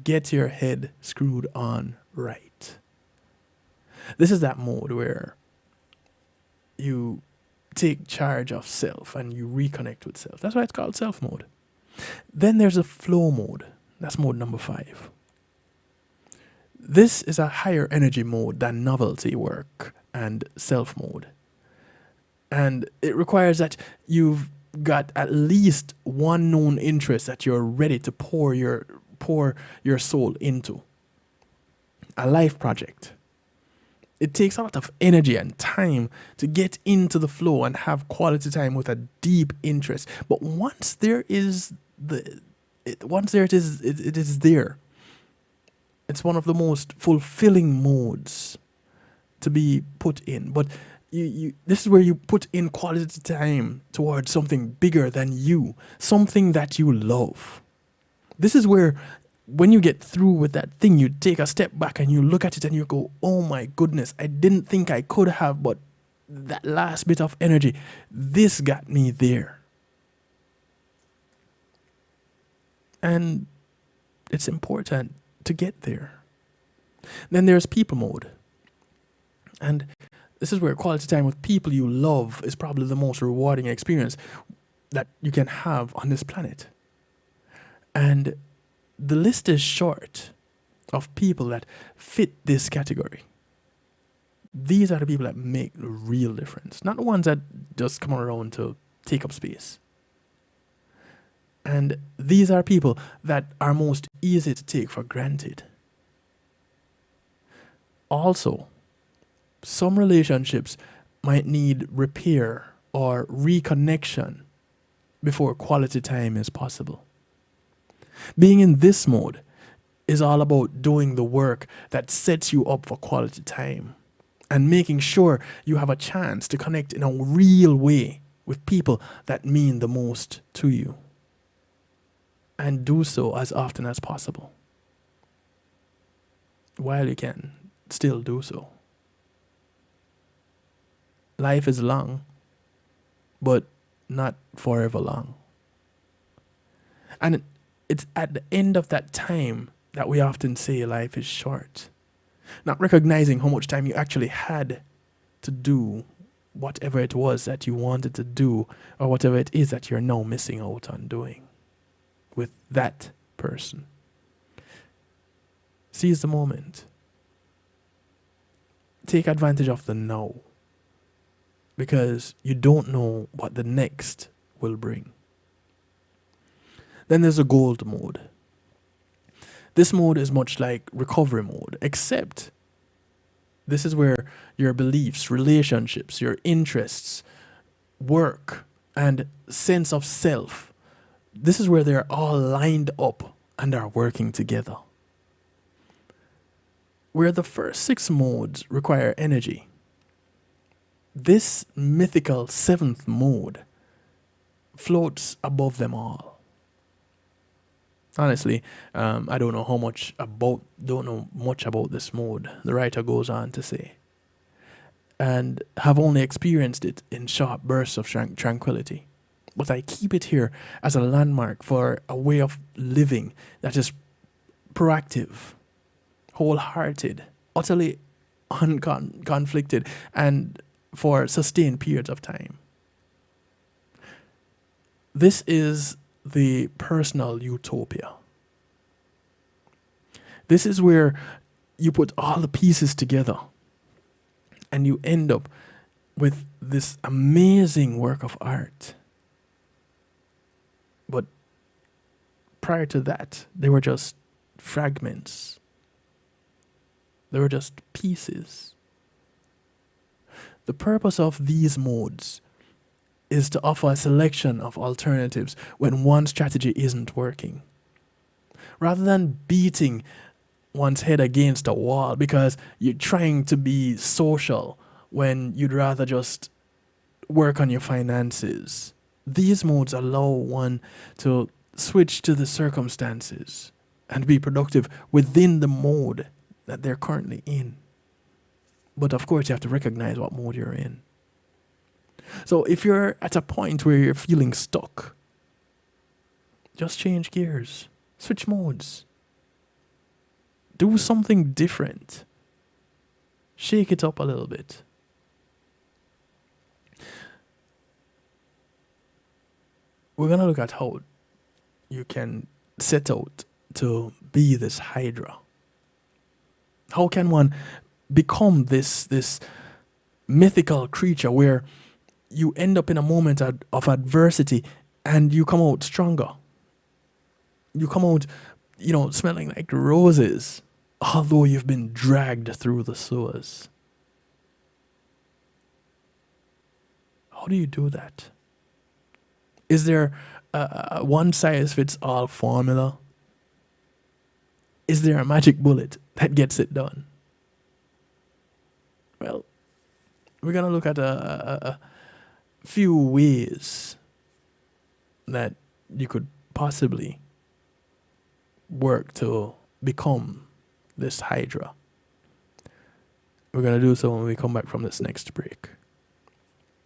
S2: Get your head screwed on right. This is that mode where you take charge of self and you reconnect with self. That's why it's called self mode. Then there's a flow mode. That's mode number 5. This is a higher energy mode than novelty work and self mode. And it requires that you've got at least one known interest that you're ready to pour your soul into. A life project. It takes a lot of energy and time to get into the flow and have quality time with a deep interest. But once it is there. It's one of the most fulfilling modes to be put in. But this is where you put in quality time towards something bigger than you, something that you love. This is where, when you get through with that thing, you take a step back and you look at it and you go, oh my goodness, I didn't think I could have, but that last bit of energy, this got me there. And it's important to get there. Then there's people mode. And this is where quality time with people you love is probably the most rewarding experience that you can have on this planet. And the list is short of people that fit this category. These are the people that make the real difference, not the ones that just come around to take up space. And these are people that are most easy to take for granted. Also, some relationships might need repair or reconnection before quality time is possible. Being in this mode is all about doing the work that sets you up for quality time and making sure you have a chance to connect in a real way with people that mean the most to you. And do so as often as possible. While you can, still do so. Life is long, but not forever long. And it's at the end of that time that we often say life is short. Not recognizing how much time you actually had to do whatever it was that you wanted to do, or whatever it is that you're now missing out on doing with that person. Seize the moment. Take advantage of the now, because you don't know what the next will bring. Then there's a gold mode. This mode is much like recovery mode, except this is where your beliefs, relationships, your interests, work, and sense of self, this is where they're all lined up and are working together. Where the first 6 modes require energy, this mythical 7th mode floats above them all. Honestly, I don't know much about this mode, the writer goes on to say, and have only experienced it in short bursts of tranquility. But I keep it here as a landmark for a way of living that is proactive, wholehearted, utterly unconflicted, and for sustained periods of time. This is the personal utopia. This is where you put all the pieces together and you end up with this amazing work of art. But prior to that, they were just fragments. They were just pieces. The purpose of these modes is to offer a selection of alternatives when one strategy isn't working. Rather than beating one's head against a wall because you're trying to be social when you'd rather just work on your finances, these modes allow one to switch to the circumstances and be productive within the mode that they're currently in. But of course, you have to recognize what mode you're in. So if you're at a point where you're feeling stuck, just change gears, switch modes, do something different, shake it up a little bit. We're going to look at how you can set out to be this Hydra. How can one become this mythical creature where you end up in a moment of adversity and you come out stronger? You come out, smelling like roses, although you've been dragged through the sewers. How do you do that? Is there a one-size-fits-all formula? Is there a magic bullet that gets it done? Well, we're going to look at a few ways that you could possibly work to become this Hydra. We're going to do so when we come back from this next break.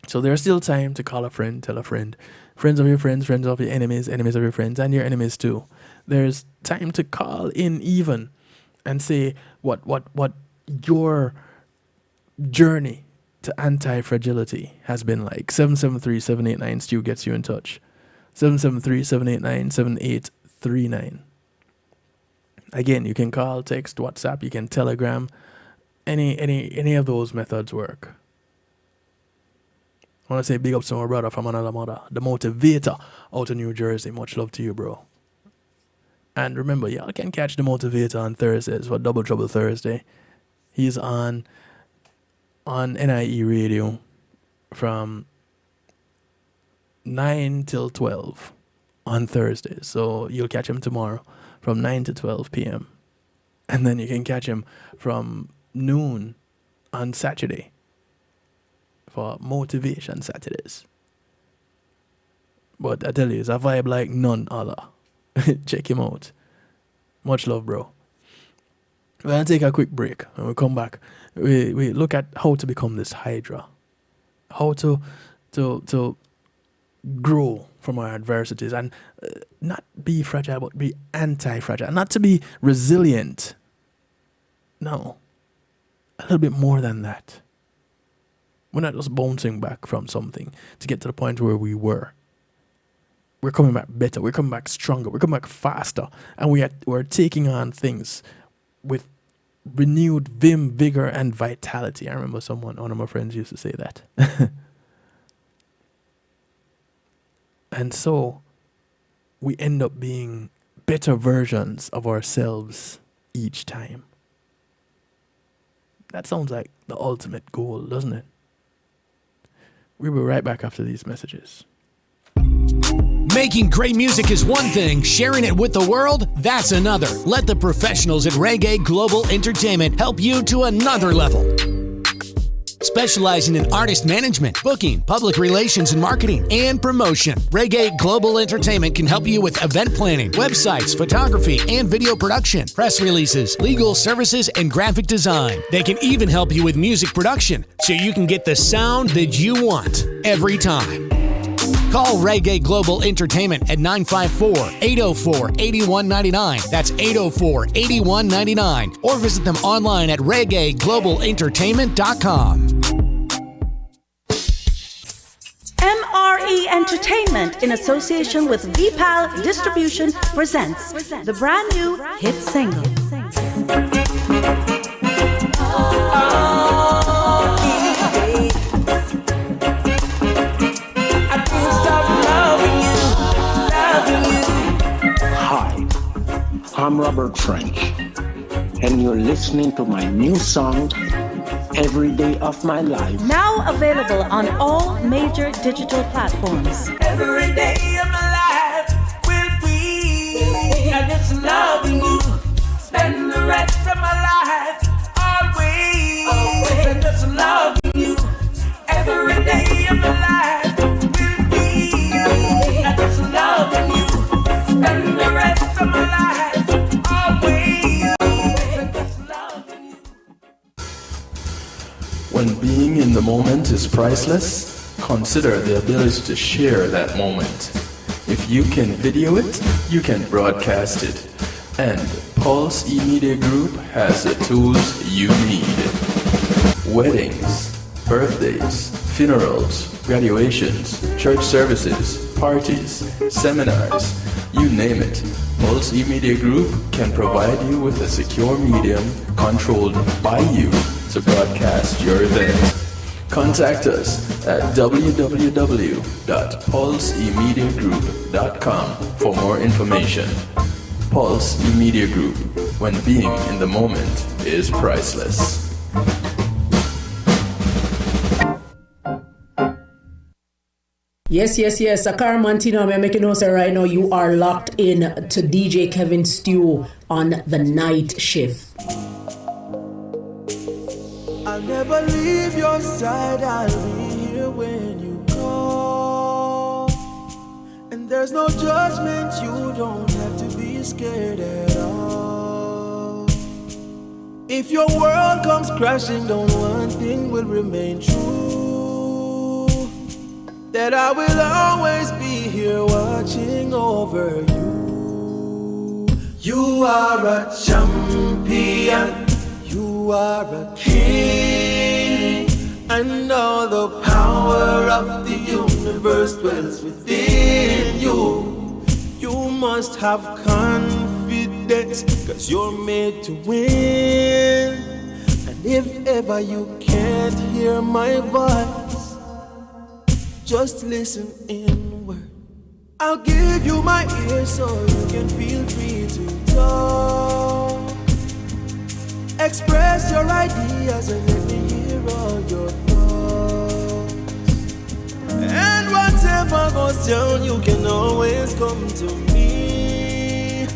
S2: So there's still time to call a friend, tell a friend, friends of your friends, friends of your enemies, enemies of your friends, and your enemies too. There's time to call in even and say what your journey to antifragility has been like. 773-789-STEW gets you in touch. 773-789-7839. Again, you can call, text, WhatsApp, you can Telegram. Any of those methods work. I want to say big ups to my brother from another mother, the Motivator out of New Jersey. Much love to you, bro. And remember, y'all can catch the Motivator on Thursdays for Double Trouble Thursday. He's on NIE Radio from 9 till 12 on Thursdays. So you'll catch him tomorrow from 9 to 12 p.m. And then you can catch him from noon on Saturday for Motivation Saturdays. But I tell you, it's a vibe like none other. Check him out. Much love, bro. We're going to take a quick break. When we come back, we look at how to become this Hydra. How to grow from our adversities and not be fragile, but be anti-fragile. Not to be resilient. No. A little bit more than that. We're not just bouncing back from something to get to the point where we were. We're coming back better. We're coming back stronger. We're coming back faster. And we're taking on things with renewed vim, vigor, and vitality. I remember one of my friends used to say that. And so we end up being better versions of ourselves each time. That sounds like the ultimate goal, doesn't it? We'll be right back after these messages.
S13: Making great music is one thing, sharing it with the world, that's another. Let the professionals at Reggae Global Entertainment help you to another level. Specializing in artist management, booking, public relations and marketing, and promotion, Reggae Global Entertainment can help you with event planning, websites, photography, and video production, press releases, legal services, and graphic design. They can even help you with music production, so you can get the sound that you want every time. Call Reggae Global Entertainment at 954-804-8199. That's 804-8199. Or visit them online at reggaeglobalentertainment.com.
S14: MRE Entertainment, in association with VPAL Distribution, presents the brand new hit single.
S15: I'm Robert French, and you're listening to my new song, Every Day of My Life.
S14: Now available on all major digital platforms.
S1: Every day of my life will be just loving you. Spend the rest of my life always and just loving you. Every day of my life will be just loving you. Spend the rest of my life.
S2: When being in the moment is priceless, consider the ability to share that moment. If you can video it, you can broadcast it. And Pulse E-Media Group has the tools you need. Weddings, birthdays, funerals, graduations, church services, parties, seminars, you name it. Pulse E-Media Group can provide you with a secure medium controlled by you to broadcast your event. Contact us at www.pulseemediagroup.com for more information. Pulse E-Media Group, when being in the moment is priceless.
S16: Yes. Sakar Mantino, I'm making notes right now. You are locked in to DJ Kevin Stew on the night shift.
S12: I'll never leave your side, I'll be here when you call. And there's no judgment, you don't have to be scared at all. If your world comes crashing down, one thing will remain true, that I will always be here watching over you. You are a champion, you are a king, and all the power of the universe dwells within you. You must have confidence, 'cause you're made to win. And if ever you can't hear my voice, just listen inward. I'll give you my ear so you can feel free to talk. Express your ideas and let me hear all your thoughts. And whatever goes down, you can always come to me,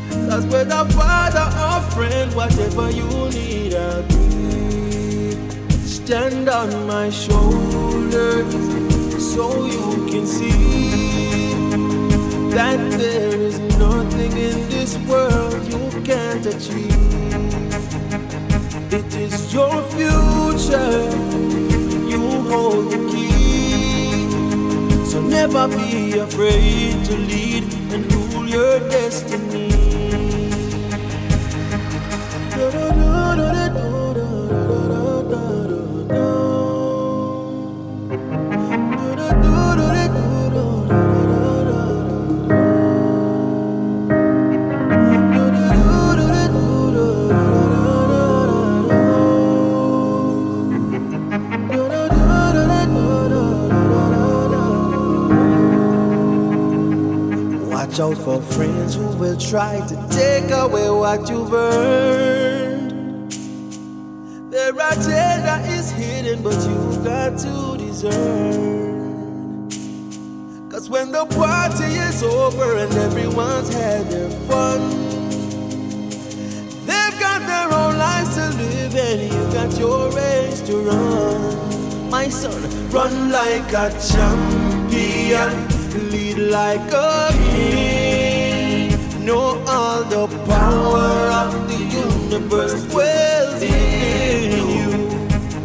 S12: 'cause Cause whether father or friend, whatever you need, I'll be. Stand on my shoulders so you can see that there is nothing in this world you can't achieve. It is your future, you hold the key. So never be afraid to lead and rule your destiny. Watch out for friends who will try to take away what you've earned. Their agenda is hidden, but you got to discern. Cause when the party is over and everyone's had their fun, they've got their own lives to live and you got your race to run. My son, run like a champion, lead like a king. Know all the power of the universe dwells in you.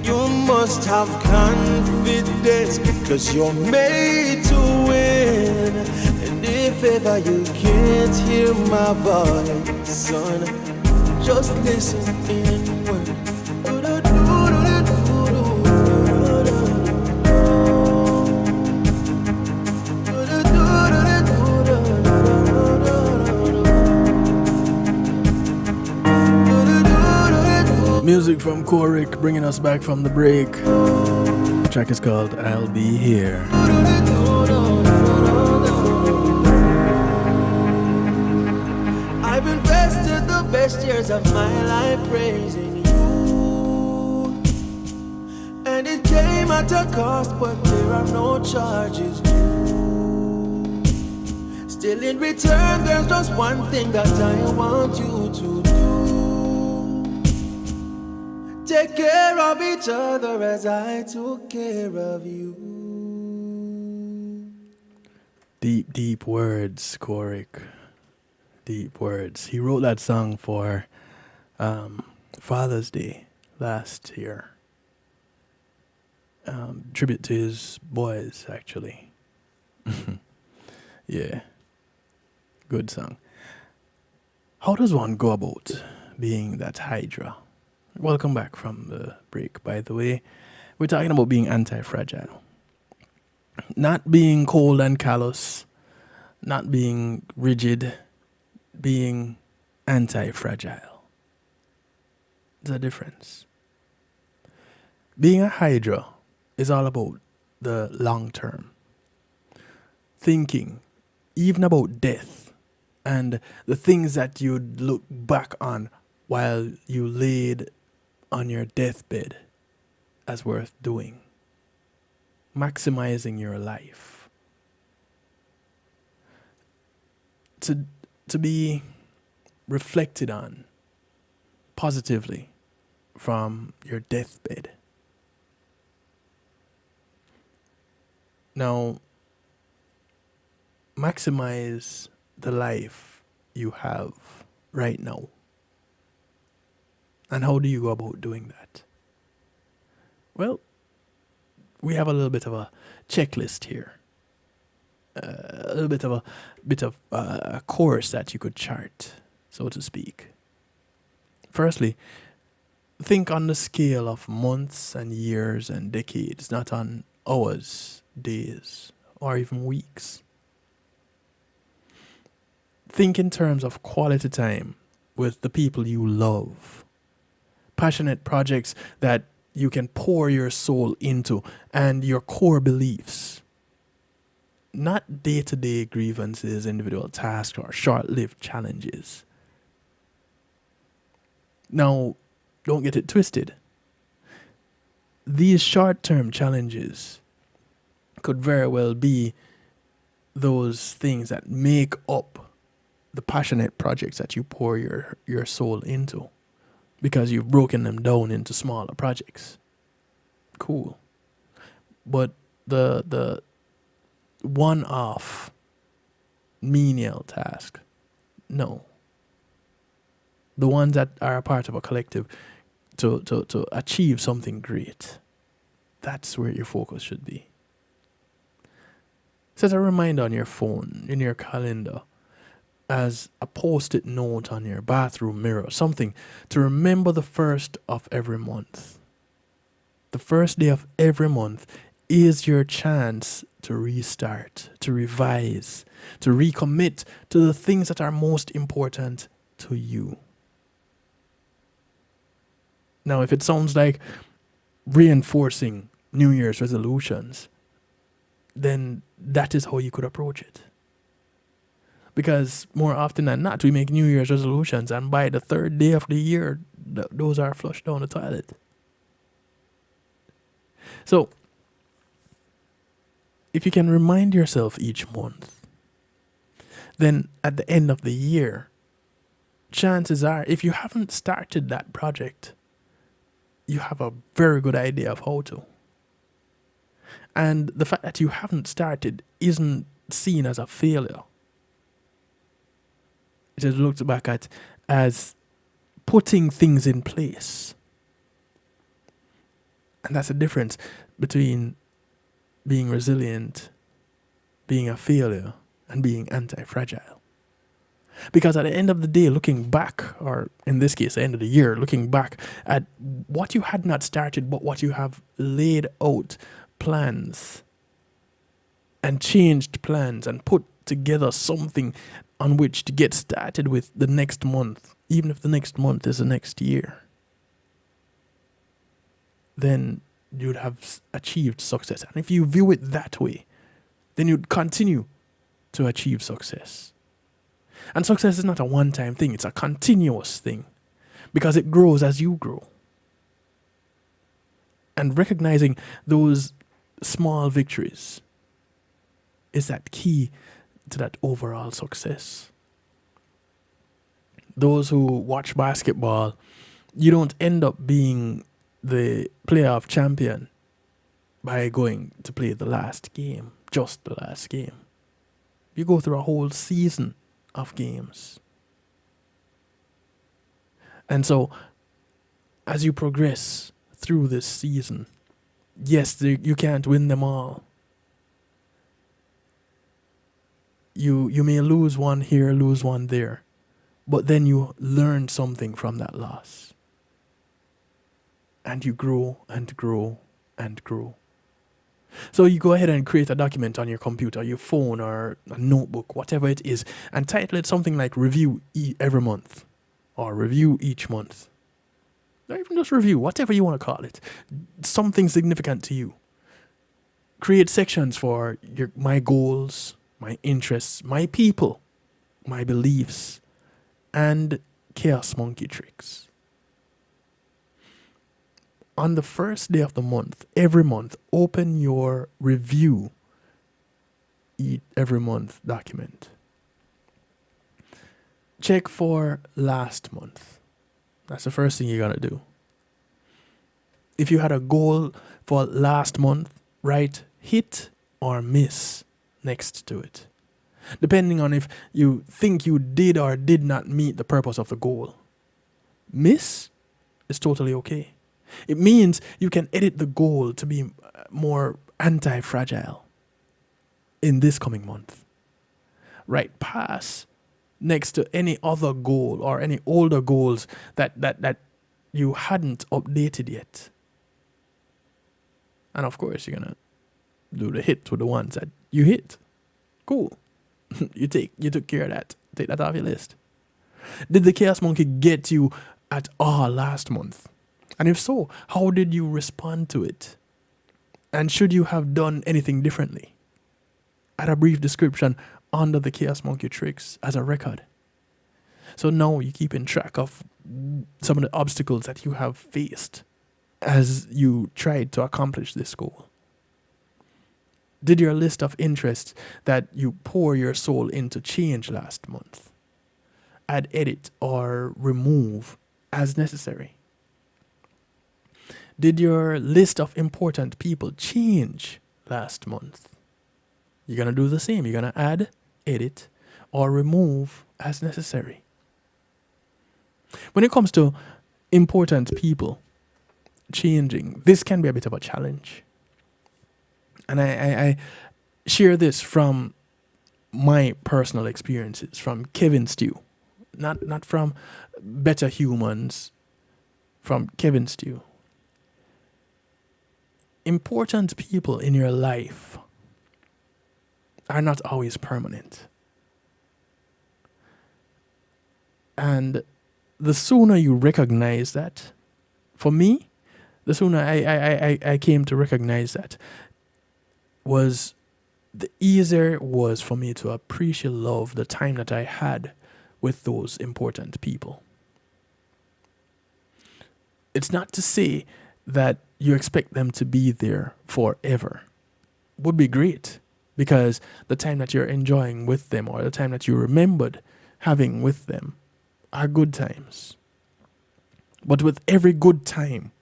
S12: You must have confidence, cause you're made to win. And if ever you can't hear my voice, son, just listen inward.
S2: Music from Korik bringing us back from the break. The track is called I'll Be Here.
S12: I've invested the best years of my life praising you, and it came at a cost, but there are no charges due. Still in return, there's just one thing that I want you to do. Take care of each other as I took care of you.
S2: Deep, deep words, Korik. Deep words. He wrote that song for Father's Day last year. Tribute to his boys, actually. Yeah. Good song. How does one go about being that Hydra? Welcome back from the break, by the way. We're talking about being anti-fragile. Not being cold and callous. Not being rigid. Being anti-fragile. There's a difference. Being a Hydra is all about the long term. Thinking even about death and the things that you'd look back on while you laid on your deathbed as worth doing. Maximizing your life. To be reflected on positively from your deathbed. Now, maximize the life you have right now. And how do you go about doing that? Well, we have a little bit of a checklist here. A little bit of a course that you could chart, so to speak. Firstly, think on the scale of months and years and decades, not on hours, days, or even weeks. Think in terms of quality time with the people you love. Passionate projects that you can pour your soul into and your core beliefs. Not day-to-day grievances, individual tasks, or short-lived challenges. Now, don't get it twisted. These short-term challenges could very well be those things that make up the passionate projects that you pour your soul into, because you've broken them down into smaller projects. Cool. But the one-off menial task, no. The ones that are a part of a collective to achieve something great, that's where your focus should be. Set a reminder on your phone, in your calendar, as a post-it note on your bathroom mirror, something to remember the first of every month. The first day of every month is your chance to restart, to revise, to recommit to the things that are most important to you. Now, if it sounds like reinforcing New Year's resolutions, then that is how you could approach it. Because more often than not, we make New Year's resolutions, and by the third day of the year, those are flushed down the toilet. So, if you can remind yourself each month, then at the end of the year, chances are, if you haven't started that project, you have a very good idea of how to. And the fact that you haven't started isn't seen as a failure. It is looked back at as putting things in place. And that's the difference between being resilient, being a failure, and being anti-fragile. Because at the end of the day, looking back, or in this case, the end of the year, looking back at what you had not started, but what you have laid out plans and changed plans and put together something on which to get started with the next month, even if the next month is the next year, then you'd have achieved success. And if you view it that way, then you'd continue to achieve success. And success is not a one-time thing, it's a continuous thing, because it grows as you grow. And recognizing those small victories is that key to that overall success. Those who watch basketball, you don't end up being the playoff champion by going to play the last game, just the last game. You go through a whole season of games. And so, as you progress through this season, yes, you can't win them all. You may lose one here, lose one there, but then you learn something from that loss. And you grow and grow and grow. So you go ahead and create a document on your computer, your phone, or a notebook, whatever it is, and title it something like Review every month, or Review each month. Or even just review, whatever you want to call it. Something significant to you. Create sections for my goals, my interests, my people, my beliefs, and chaos monkey tricks. On the first day of the month, every month, open your review every month document. Check for last month. That's the first thing you're going to do. If you had a goal for last month, write hit or miss next to it, depending on if you think you did or did not meet the purpose of the goal. Miss is totally okay. It means you can edit the goal to be more anti-fragile in this coming month. Write pass next to any other goal or any older goals that you hadn't updated yet. And of course, you're going to do the hit with the ones that you hit. Cool. You took care of that. Take that off your list. Did the Chaos Monkey get you at all last month? And if so, how did you respond to it? And should you have done anything differently? Add a brief description under the Chaos Monkey tricks as a record. So now you're keeping track of some of the obstacles that you have faced as you tried to accomplish this goal. Did your list of interests that you pour your soul into change last month? add, edit, or remove as necessary? Did your list of important people change last month? You're going to do the same. You're going to add, edit, or remove as necessary. When it comes to important people changing, this can be a bit of a challenge. And I share this from my personal experiences, from Kevin Stew, not from Better Humans, from Kevin Stew. Important people in your life are not always permanent. And the sooner you recognize that, for me, the sooner I came to recognize that, was the easier it was for me to appreciate love the time that I had with those important people. It's not to say that you expect them to be there forever. Would be great, because the time that you're enjoying with them, or the time that you remembered having with them, are good times. But with every good time,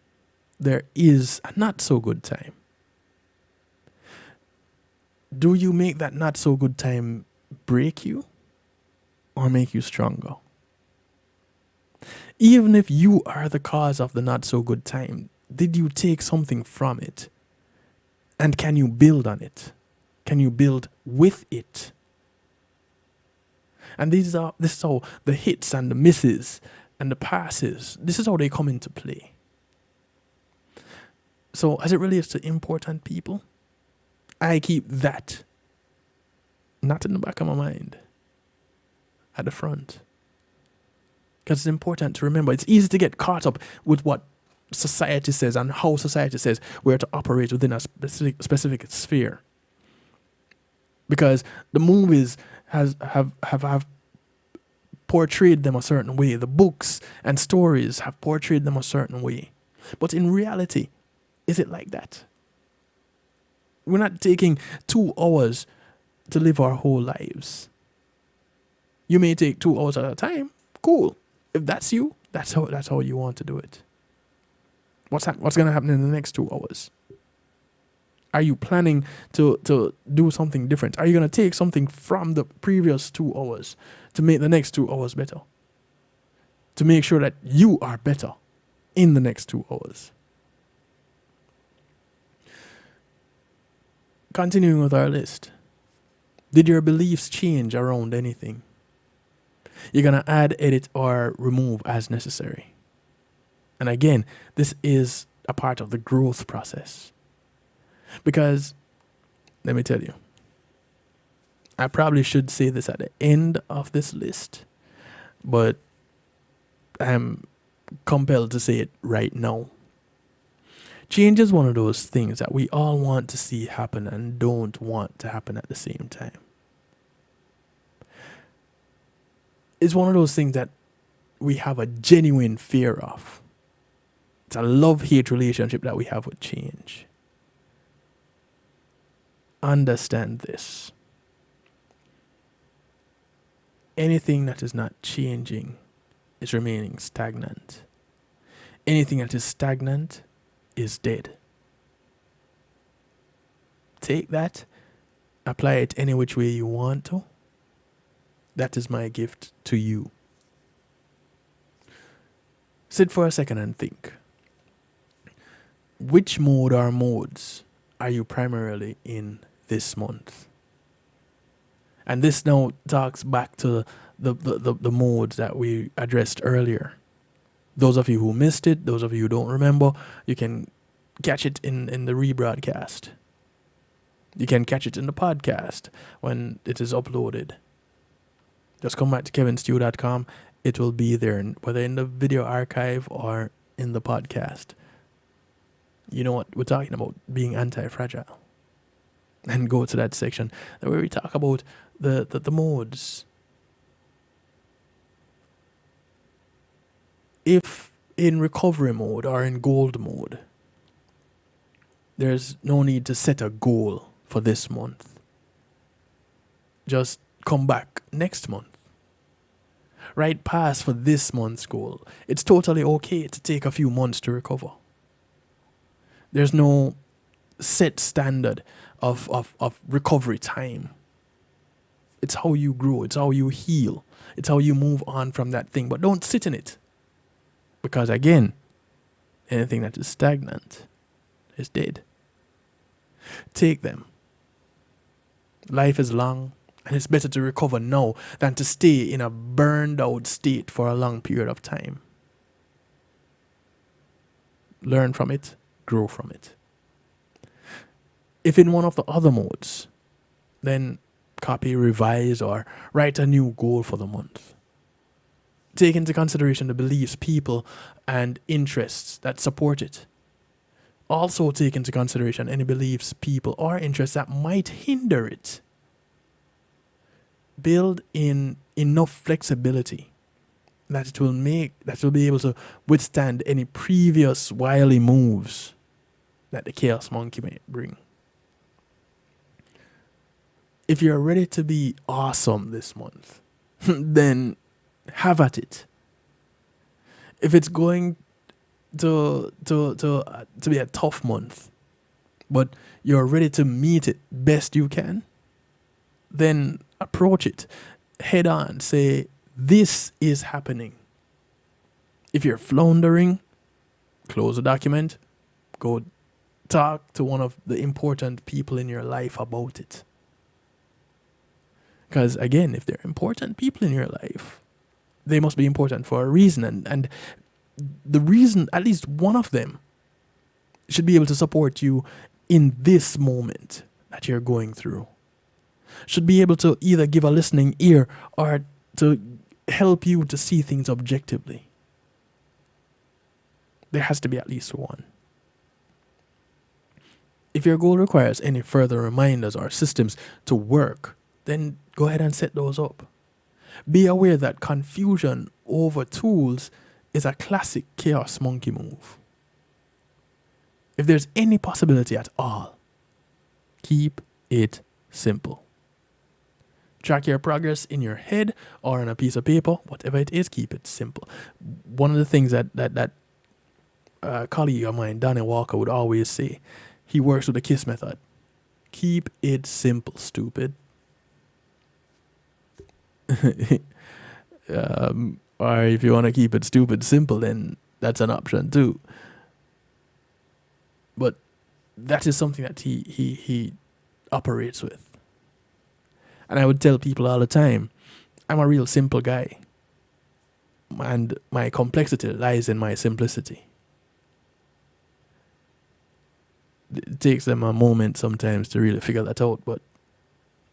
S2: there is a not so good time. Do you make that not so good time break you or make you stronger? Even if you are the cause of the not so good time, did you take something from it? And can you build on it? Can you build with it? And this is how the hits and the misses and the passes, this is how they come into play. So as it relates to important people, I keep that not in the back of my mind, at the front. Because it's important to remember. It's easy to get caught up with what society says and how society says we're to operate within a specific sphere. Because the movies have portrayed them a certain way. The books and stories have portrayed them a certain way. But in reality, is it like that? We're not taking 2 hours to live our whole lives. You may take 2 hours at a time. Cool. If that's you, that's how you want to do it. What's going to happen in the next 2 hours? Are you planning to do something different? Are you going to take something from the previous 2 hours to make the next 2 hours better? To make sure that you are better in the next 2 hours. Continuing with our list. Did your beliefs change around anything? You're going to add, edit, or remove as necessary. And again, this is a part of the growth process. Because, let me tell you, I probably should say this at the end of this list, but I'm compelled to say it right now. Change is one of those things that we all want to see happen and don't want to happen at the same time. It's one of those things that we have a genuine fear of. It's a love-hate relationship that we have with change. Understand this. Anything that is not changing is remaining stagnant. Anything that is stagnant is dead. Take that, apply it any which way you want to. That is my gift to you. Sit for a second and think. Which mode or modes are you primarily in this month? And this now talks back to the modes that we addressed earlier. Those of you who missed it, those of you who don't remember, you can catch it in the rebroadcast. You can catch it in the podcast when it is uploaded. Just come back to kevinstew.com. It will be there, whether in the video archive or in the podcast. You know what we're talking about, being anti-fragile. And go to that section where we talk about the modes. If in recovery mode or in gold mode, there's no need to set a goal for this month. Just come back next month. right past for this month's goal. It's totally okay to take a few months to recover. There's no set standard of recovery time. It's how you grow. It's how you heal. It's how you move on from that thing. But don't sit in it. Because again, anything that is stagnant is dead. Take them. Life is long, and it's better to recover now than to stay in a burned out state for a long period of time. Learn from it, grow from it. If in one of the other modes, then copy, revise, or write a new goal for the month. Take into consideration the beliefs, people, and interests that support it. Also take into consideration any beliefs, people, or interests that might hinder it. Build in enough flexibility that it will be able to withstand any previous wily moves that the chaos monkey may bring. If you're ready to be awesome this month, then have at it. If it's going to be a tough month, but you're ready to meet it best you can, then approach it head on. Say, this is happening. If you're floundering, close the document, go talk to one of the important people in your life about it. Because again, if they're important people in your life, they must be important for a reason. And the reason, at least one of them, should be able to support you in this moment that you're going through. Should be able to either give a listening ear or to help you to see things objectively. There has to be at least one. If your goal requires any further reminders or systems to work, then go ahead and set those up. Be aware that confusion over tools is a classic chaos monkey move. If there's any possibility at all, keep it simple. Track your progress in your head or on a piece of paper, whatever it is, keep it simple. One of the things that colleague of mine, Danny Walker, would always say, he works with the KISS method. Keep it simple, stupid. Or if you want to keep it stupid simple, then that's an option too. But that is something that he operates with. And I would tell people all the time, I'm a real simple guy. And my complexity lies in my simplicity. It takes them a moment sometimes to really figure that out, but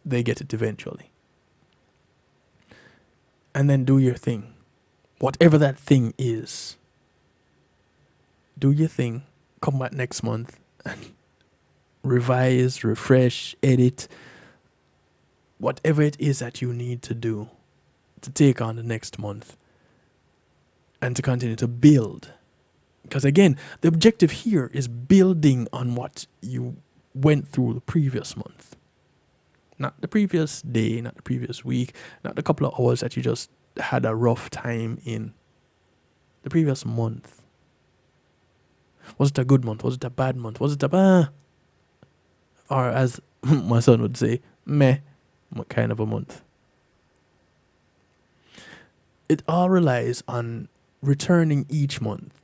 S2: they get it eventually. And then do your thing. Whatever that thing is. Do your thing. Come back next month and revise, refresh, edit. Whatever it is that you need to do to take on the next month. And to continue to build. Because again, the objective here is building on what you went through the previous month. Not the previous day, not the previous week, not the couple of hours that you just had a rough time in. The previous month. Was it a good month? Was it a bad month? Was it a or as my son would say, meh kind of a month? It all relies on returning each month,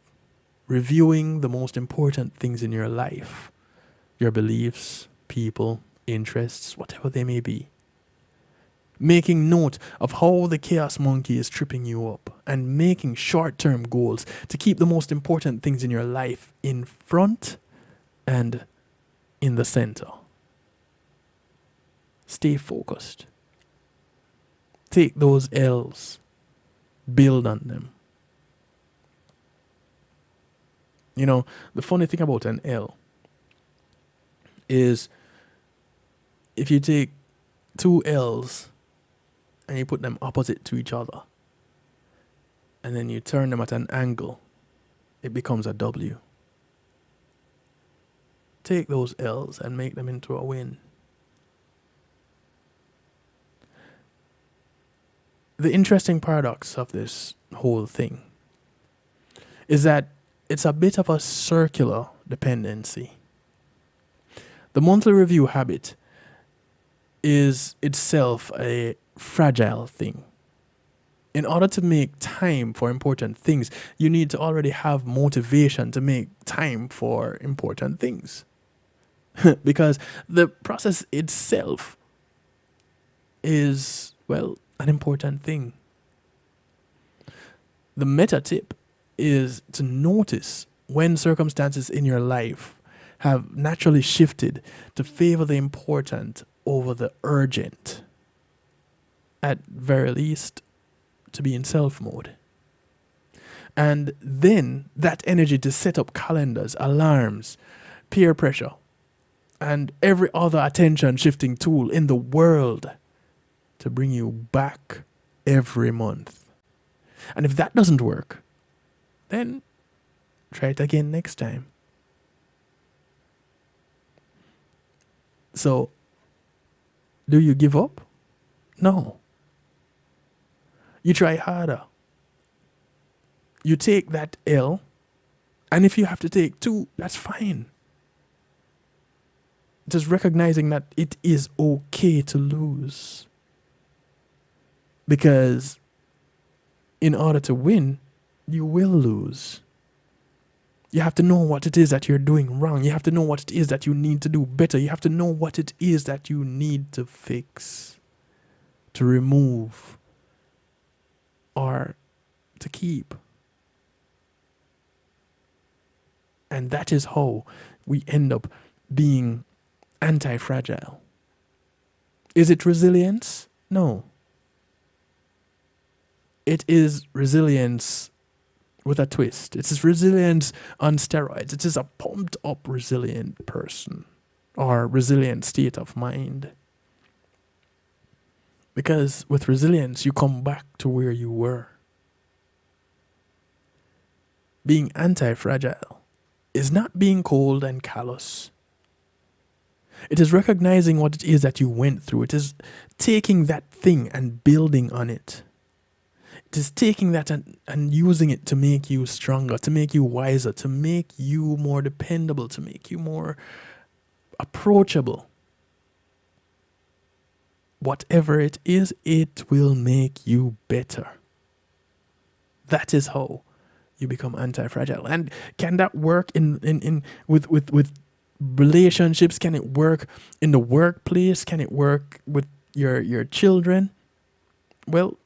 S2: reviewing the most important things in your life, your beliefs, people, interests, whatever they may be. Making note of how the chaos monkey is tripping you up and making short-term goals to keep the most important things in your life in front and in the center. Stay focused. Take those L's. Build on them. You know, the funny thing about an L is if you take two L's and you put them opposite to each other and then you turn them at an angle, it becomes a W. Take those L's and make them into a win. the interesting paradox of this whole thing is that it's a bit of a circular dependency. The monthly review habit is itself a fragile thing. In order to make time for important things, you need to already have motivation to make time for important things. Because the process itself is, well, an important thing. The meta tip is to notice when circumstances in your life have naturally shifted to favor the important over the urgent. At very least, to be in self mode. And then that energy to set up calendars, alarms, peer pressure, and every other attention shifting tool in the world to bring you back every month. And if that doesn't work, then try it again next time. So, do you give up? No. You try harder. You take that L, and if you have to take 2, that's fine. Just recognizing that it is okay to lose. Because in order to win, you will lose. You have to know what it is that you're doing wrong. You have to know what it is that you need to do better. You have to know what it is that you need to fix, to remove, or to keep. And that is how we end up being anti-fragile. Is it resilience? No. It is resilience with a twist. It is resilience on steroids. It is a pumped up resilient person or resilient state of mind. Because with resilience, you come back to where you were. Being anti-fragile is not being cold and callous. It is recognizing what it is that you went through. It is taking that thing and building on it. It is taking that and using it to make you stronger, to make you wiser, to make you more dependable, to make you more approachable. Whatever it is, it will make you better. That is how you become anti-fragile. And can that work with relationships? Can it work in the workplace? Can it work with your children? Well,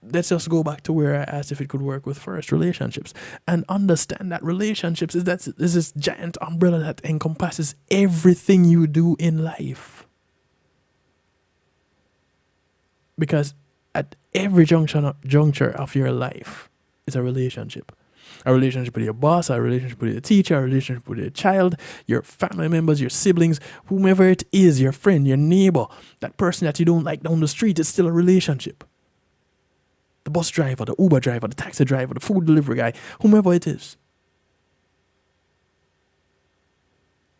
S2: let's just go back to where I asked if it could work with first, relationships, and understand that relationships is this giant umbrella that encompasses everything you do in life. Because at every juncture of your life is a relationship. A relationship with your boss, a relationship with your teacher, a relationship with your child, your family members, your siblings, whomever it is, your friend, your neighbor, that person that you don't like down the street, is still a relationship. The bus driver, the Uber driver, the taxi driver, the food delivery guy, whomever it is.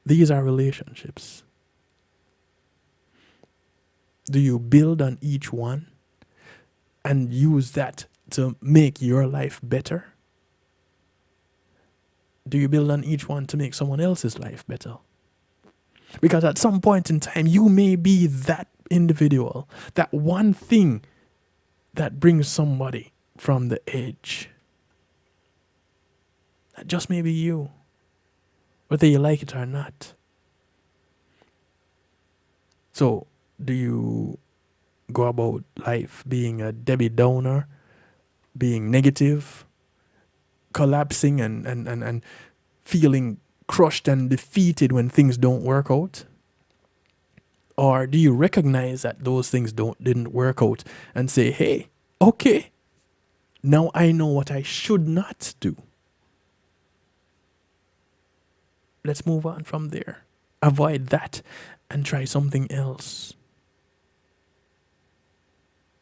S2: These are relationships. Do you build on each one and use that to make your life better? Do you build on each one to make someone else's life better? Because at some point in time, you may be that individual, that one thing that brings somebody from the edge. That just may be you, whether you like it or not. So, do you go about life being a Debbie Downer, being negative, collapsing and feeling crushed and defeated when things don't work out? Or do you recognize that those things didn't work out and say, hey, okay, now I know what I should not do. Let's move on from there. Avoid that and try something else.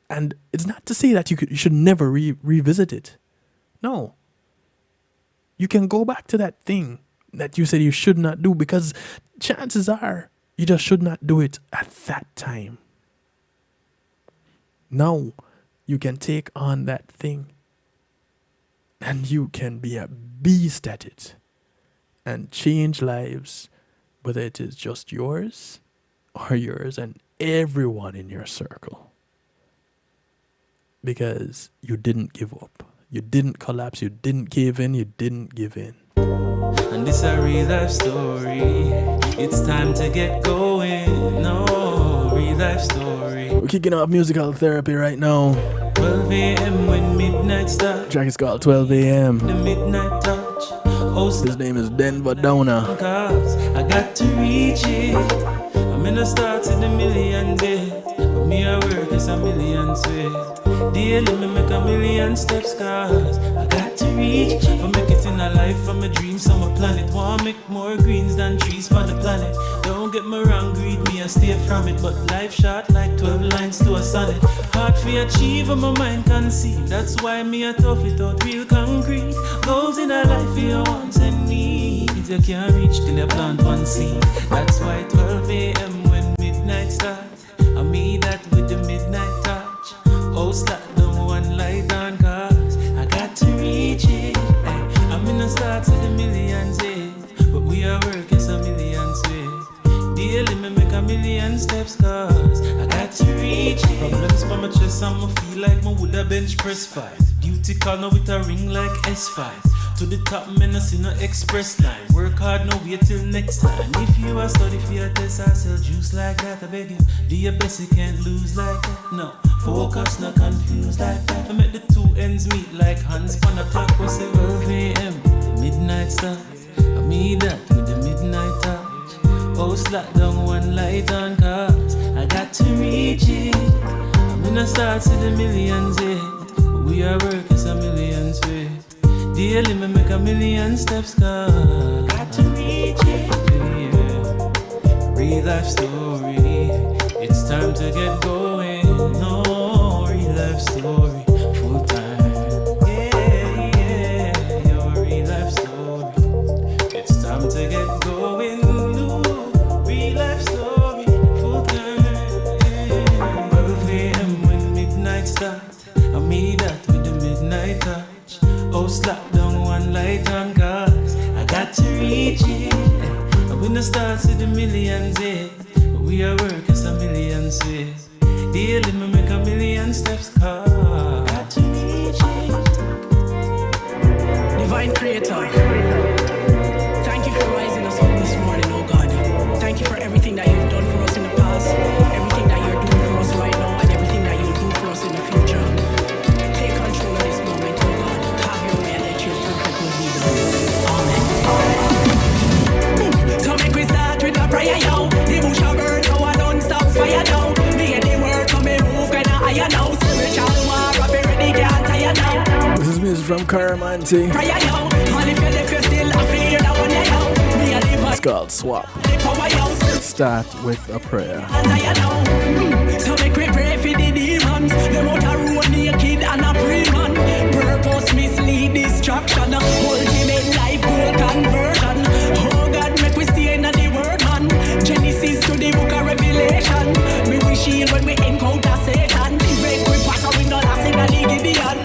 S2: And it's not to say that you should never revisit it. No. You can go back to that thing that you said you should not do, because chances are you just should not do it at that time. Now you can take on that thing and you can be a beast at it and change lives, whether it is just yours or yours and everyone in your circle. Because you didn't give up. You didn't collapse. You didn't cave in. You didn't give in.
S17: And this a real life story. It's time to get going. No, real life story.
S2: We're kicking off musical therapy right now.
S17: 12 a.m. when midnight starts.
S2: The track is called 12 a.m.
S17: The midnight touch.
S2: His name is Denver Downer.
S17: Cause I got to reach it. I'm in the start in the million days. But me I work is a million ways. Daily me make a million steps. Cause I got to reach. For make it in a life from a dream. So my planet want make more greens than trees for the planet. Don't get me wrong, greed me and stay from it. But life short like 12 lines to a sonnet. Hard for achieve and my mind conceive. That's why me a tough it out real concrete. Goals in a life you wants and needs. You can't reach till you plant one seed. That's why 12 a.m. when midnight starts. I mean that with the midnight touch. Oh, start down one light on. Cause I got to reach it. I'm in the start of the millions, but we are working a million ways. Daily me make a million steps. Cause I got to reach it. Problems for my chest and I feel like my woulda bench press 5. Duty call now with a ring like S5. To the top, man, I see no express line. Work hard, no wait till next time. If you are study for your test, I sell juice like that. I beg you, do your best, you can't lose like that. No, focus, not confused like that. I make the two ends meet like hands on the clock. Was 12 a.m. midnight start. I mean that with the midnight touch. Oh, slap down one light on. Cause I got to reach it. I'm in the start to the millions, but we are working a million ways. Daily me make a million steps. Cause got to reach it. Yeah. Real life story. It's time to get going. No, real life story. Full time. Yeah. Your real life story. It's time to get going. No, real life story. Full time. Yeah. 12 a.m. when midnight starts. I mean that with the midnight touch. Oh, slap down one light on. Cause I got to reach it. I'm in the stars of the millions, but we are working a million ways. Daily me make a million steps. Cause I got to reach it.
S5: Divine Creator, thank you for rising us up this morning, oh God. Thank you for everything that you've done for us in the past, everything that you're doing for us right now, and everything that you'll do for us in the future. Take control of this moment, oh God. Have your way and let your perfect will be done. Amen. So make we start with a prayer, yo. The bush a burn, now I don't stop fire now. Me and the word come and move, kinda higher now. Spiritual war, up ready, can't tire now.
S2: This is music from Caramanti.
S5: Prayer, yo. And if you're still a fear, that one, yo. Me and the
S2: It's called Swap. Start with a prayer.
S5: So make we pray for the demons. Them out a road naked and a pre-man. Purpose mislead distraction. Ultimate life goal conversion. Oh God, make we stay in the word, man. Genesis to the book of Revelation. Me we shield when we encounter Satan. Make we pass out with no last in the Gideon.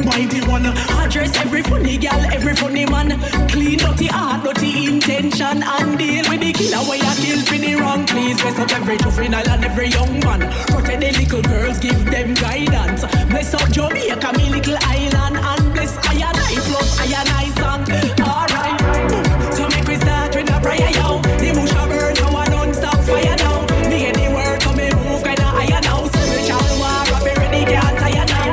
S5: Mighty one, address every funny girl, every funny man. Clean dirty heart, dirty intention, and deal with the killer way I kill for the wrong. Please bless up every juvenile and every young man. Protect the little girls, give them guidance. Bless up Jamaica, me little island, and bless I plus I song. Alright, so make we start with a prayer, yo. The bush a burn, now I don't stop fire now. Me and the word come and move, kinda higher now. Spiritual war, up ready, can't tire now.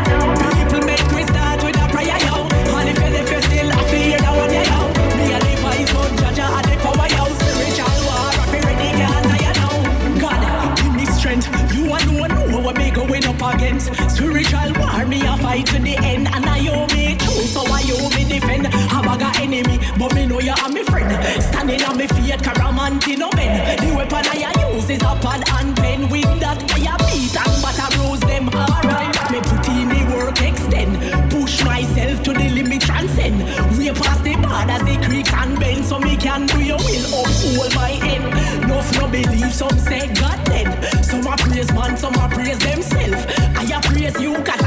S5: People make we start with a prayer, yo. And if you're still a fear, that one, yo. Me and the voice, but Jaja and the power, yo. Spiritual war, up ready, can't tire now. God, give me strength. You alone know what we going up against. Spiritual war, me a fight to the end. And I owe me true, so I owe me defend. I bag a enemy, but me know you are my friend. Standing on my feet, Caramanti no men. The weapon I use is a pad and pen. With that I beat and batter bruise them. Alright, me put in the work extend. Push myself to the limit transcend. We pass the borders, the creeks and bends. So me can do your will uphold my end. No believe, some say God dead. Some a praise man, some a praise themselves. I a praise you cause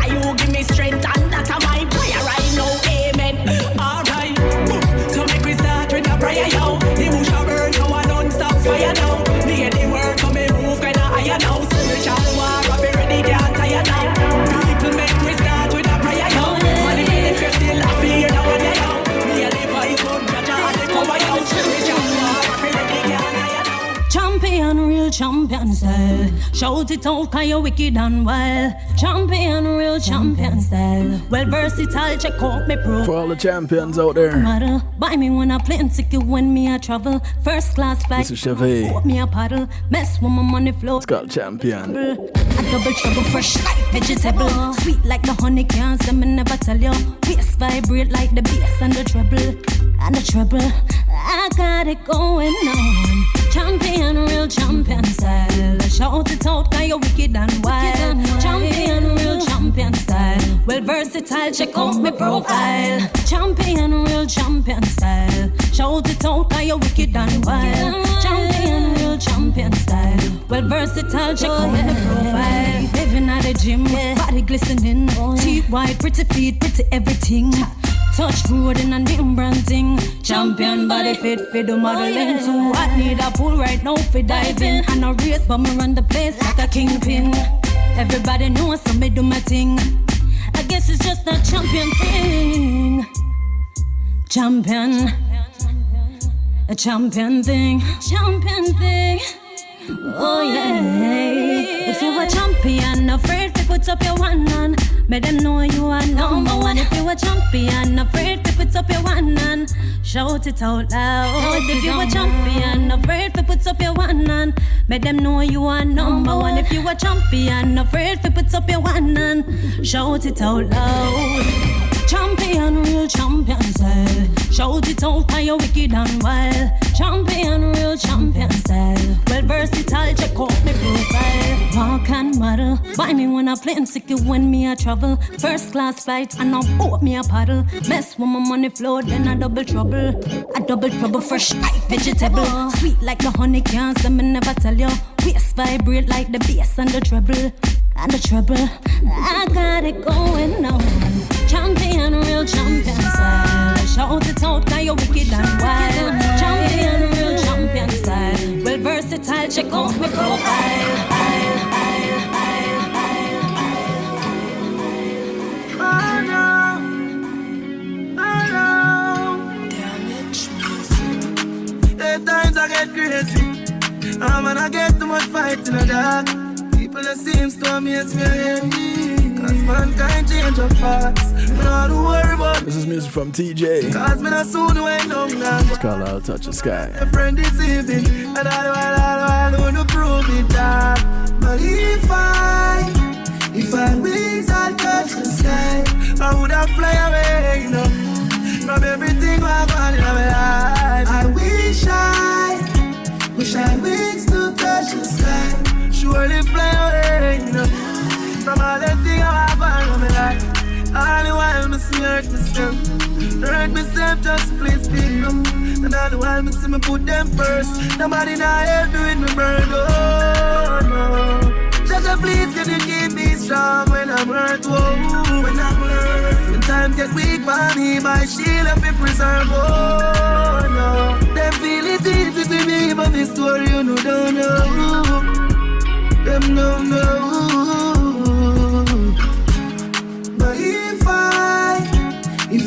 S18: real champion style. Shout it out, cause you're wicked and wild. Champion, real champion style. Well versatile, check out me pro.
S2: For all the champions out there.
S18: Buy me when I plane ticket when me I travel. First class flight.
S2: This is Chevy.
S18: Put me a paddle. Mess with my money flow.
S2: It's called champion.
S18: A double trouble, fresh like vegetable. Sweet like the honey cans, them I never tell you. Bass vibrate like the bass and the treble. And the treble, I got it going on. Champion, real champion style. Shout it out, cause you're wicked and wild. Champion, real champion style. Well versatile, check out my profile. Champion, real champion style. Shout it out, cause you're wicked and wild. Champion, real champion style. Well versatile, check out my profile. Living at the gym, body glistening. Teeth white, pretty feet, pretty everything. Touch road in a name brand thing. Champion body fit for the modeling too. I need a pool right now for diving. And a race but me run the place like a kingpin. Everybody knows so me do my thing. I guess it's just a champion thing. Champion. A champion thing. Champion thing. Oh yeah. If you a champion, afraid to put up your one hand. Make them know you are number one. If you a champion, afraid to put up your one hand. Shout it out loud. If you a champion, afraid to put up your one hand. Make them know you are number one. If you a champion, afraid to put up your one hand. Shout it out loud. Champion, real champion style. Shout it out, cause you're wicked and wild. Champion, real champion style. Well versatile, check out my profile. Walk and model. Buy me when I plane ticket when me I travel. First class flight and now boat me a paddle. Mess with my money flow, then a double trouble. A double trouble, fresh like vegetable. Sweet like the honey cans, them I never tell you. Bass vibrate like the bass and the treble. And the treble, I got it going on. Champion, real champion style. Shout it out, cause you're wicked and wild. Champion, real champion style. Well versatile, check out my profile.
S12: Damage music. At times I get crazy. And I get too much fight in the dark. People that seems to amaze me. Cause mankind change up fast. Not worry about.
S2: This is music from TJ.
S12: Cause me not soon went down now.
S2: It's called I'll Touch the Sky.
S12: A friend this evening. And I want to prove it that. But if I wings, I'll touch the sky. I would have fly away, you know, from everything I've got in my life. I wish I wings to touch the sky. Surely fly away, you know, from all the things I've got in my life. All the while I see hurt myself just please speak up. And all the while I see me put them first. Nobody now help me with me burn, oh no. Just please can you keep me strong when I'm hurt, whoa. When I'm hurt, when time get weak by me, my shield up in preserve, oh no. Them feel it easy to me, but this story you know don't know. Them don't know. But if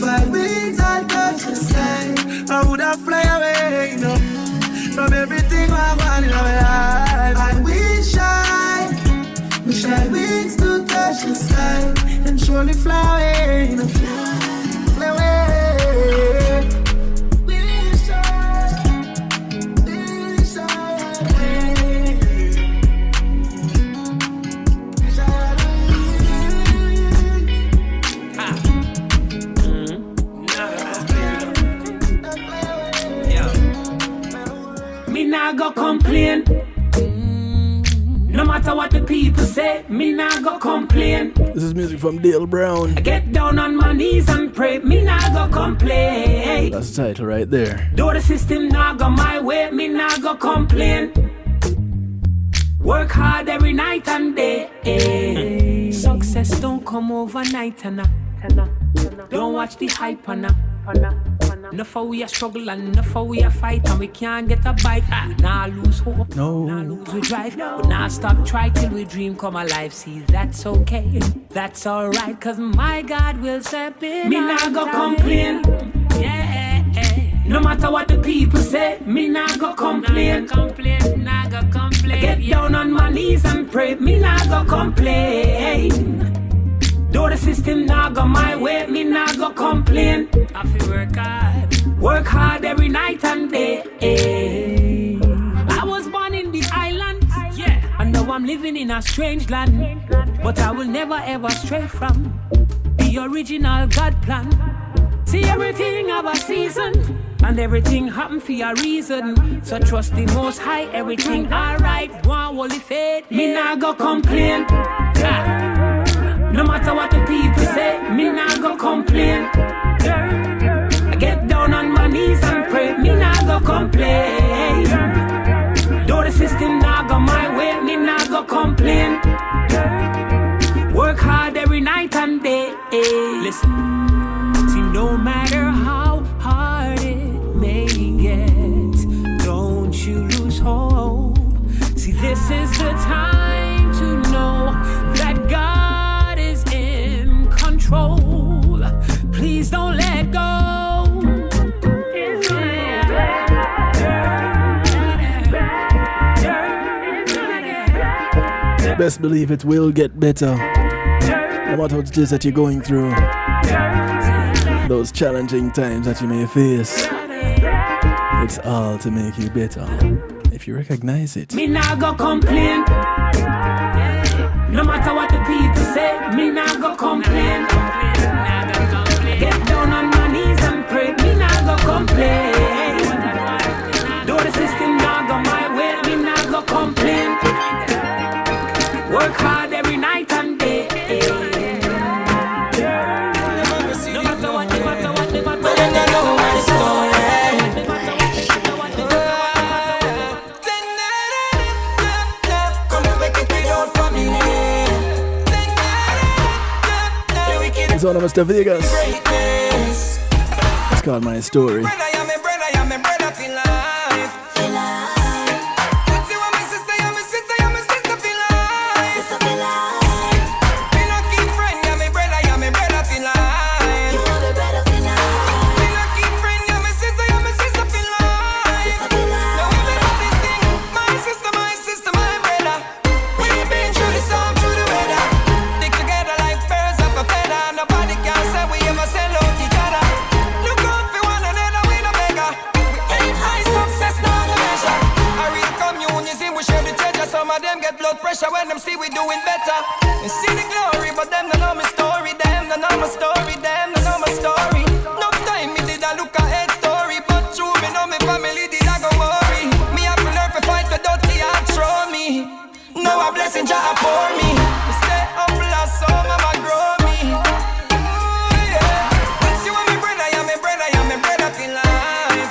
S12: I wings, I'll touch the sky. I would have fly away, you know, from everything I want in my life. I wish I wings to touch the sky and surely fly away, you know, fly away. Wish I
S17: Me nah go complain. No matter what the people say, me nah go complain.
S2: This is music from Dale Brown.
S17: I get down on my knees and pray, me nah go complain.
S2: That's the title right there.
S17: Though the system nah go my way, me nah go complain. Work hard every night and day. Success don't come overnight, don't watch the hype, Enough how we a struggle and enough how we a fight, and we can't get a bite. We nah lose hope, nah lose we drive. We nah stop try till we dream come alive. See, that's okay, that's alright, cause my God will step in. Me nah go complain. Yeah.
S5: No matter what the people say, me nah go complain. I get down on my knees and pray, me nah go complain. Though the system nah go my way, me nah go complain. I feel work hard every night and day. I was born in the islands, yeah, and now I'm living in a strange land. But I will never ever stray from the original God plan. See, everything have a season, and everything happen for a reason. So trust the Most High, everything alright. One holy faith, me nah go complain. No matter what the people say, me nah go complain. I get down on my knees and pray, me nah go complain. Though the system nah go my way, me nah go complain. Work hard every night and day. Listen, see, no matter how hard it may get, don't you lose hope. See, this is the time to know that God is in control. Please don't let go.
S2: Best believe it will get better. No matter what it is that you're going through, those challenging times that you may face, it's all to make you better if you recognize it.
S5: Me nah go complain. No matter what the people say, me nah go complain. Get down on my knees and pray, me nah go complain. Though the system nah go my way, me nah go complain. Work hard every night and day. No matter what, no matter what, no matter what.
S2: It's one of Mr. Vegas. It's called My Story.
S19: When them see we doing better, they see the glory, but them don't know my story. Them don't know my story. Them don't know my story. No time me did I look at head story, but true me know my family did I go worry. Me have to learn to fight for dirty and throw me. Now a blessing Jah pour me. Me stay humble as so mama grow me. Ooh, yeah. Once you want me brother, you're my brother, you're my brother for life.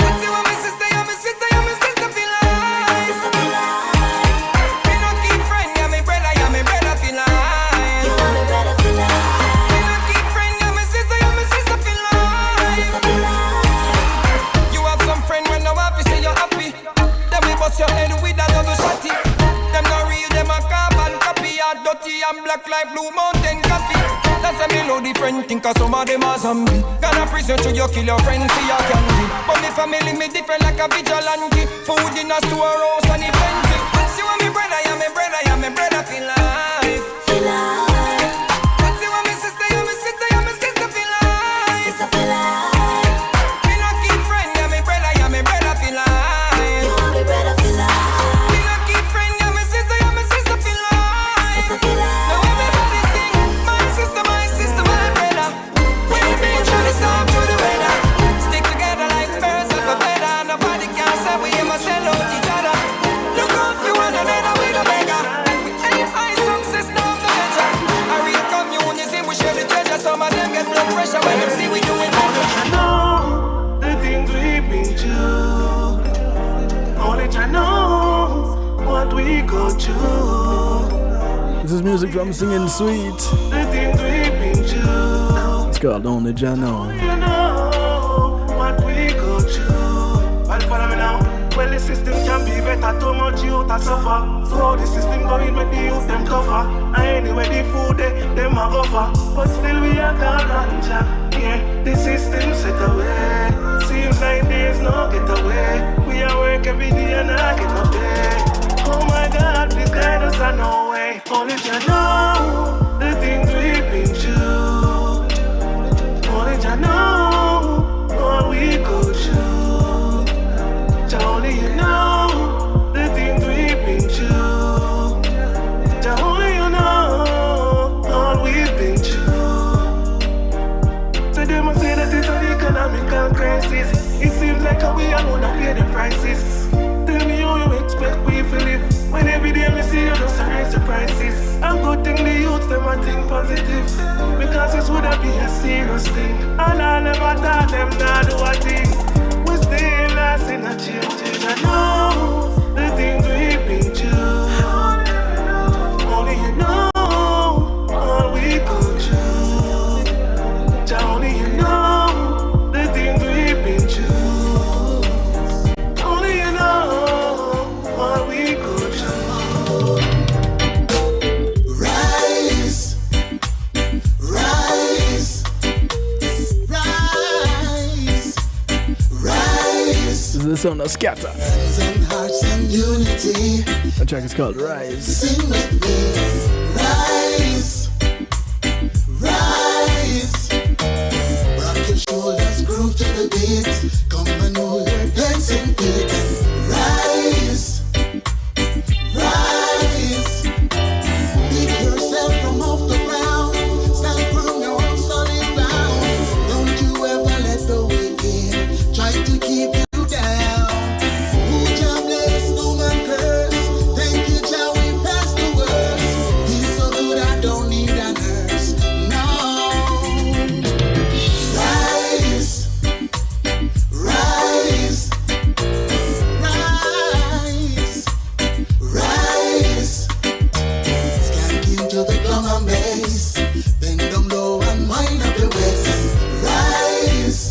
S19: Once you want me sister, you're my sister, you're my sister for life. Your head with a double shotty. Them not real, them a carbon copy. A dirty and black like Blue Mountain coffee. That's a me know different thing, cause some of them are zombie. Gonna prison to you kill your friend for your candy. But me family me different like a vigilante. Food in a storehouse and it plenty. Once you want me brother, you're my brother, you're my brother for life. For life. Once you want me sister, you're my sister, you're my sister for life. Sister for life. Me not keep friend, you're my brother, you're my brother for life. When them see we doing I know the things we've been through. Only Jah knows what we go through.
S2: This is music from Singing Sweet.
S19: The things we've been through.
S2: It's called Only Jah Know.
S19: You know what we go through. But follow me now. Well, the system can be better. Too much youth a suffer. So how the system going with the youth them tougher. And anyway the food them a go for. But still we are God and Jah.
S17: Yeah, the system set away. Seems like there's no getaway. We are work every day and I get no pay. Oh my God, please guide us on no way. Only you know the things we've been through. Only you know all we go through. Only you know the things we've been through. Only you know all we've been through. So they must say that it's an economical crisis. It seems like we alone have paid the prices. Tell me how you expect we to live when every day we see you just raise the prices. I'm good thing the youth them a think positive, because this would have been a serious thing. And I never thought them not do a thing. We stay lost in a change. I know the things we've been through. Only you know all we go through. Only you know the things we've been through. Only you know all we go through.
S12: Rise, rise, rise, rise.
S2: This is the song of Scatter.
S12: Hearts and unity.
S2: The track is called Rise.
S12: Sing with me. Rise, rise. Rock your shoulders, groove to the beat. Come and move your dancing feet. Rise, rise. Pick yourself from off the ground. Stand firm your own solid ground. Don't you ever let the wicked try to keep you down. Who Jah bless, no man curse. Thank you, Jah, we pass the worst. He's so good I don't need a nurse. No. Rise, rise, rise, rise. Skank into the drum and bass. Bend down low and wind up your waist. Rise,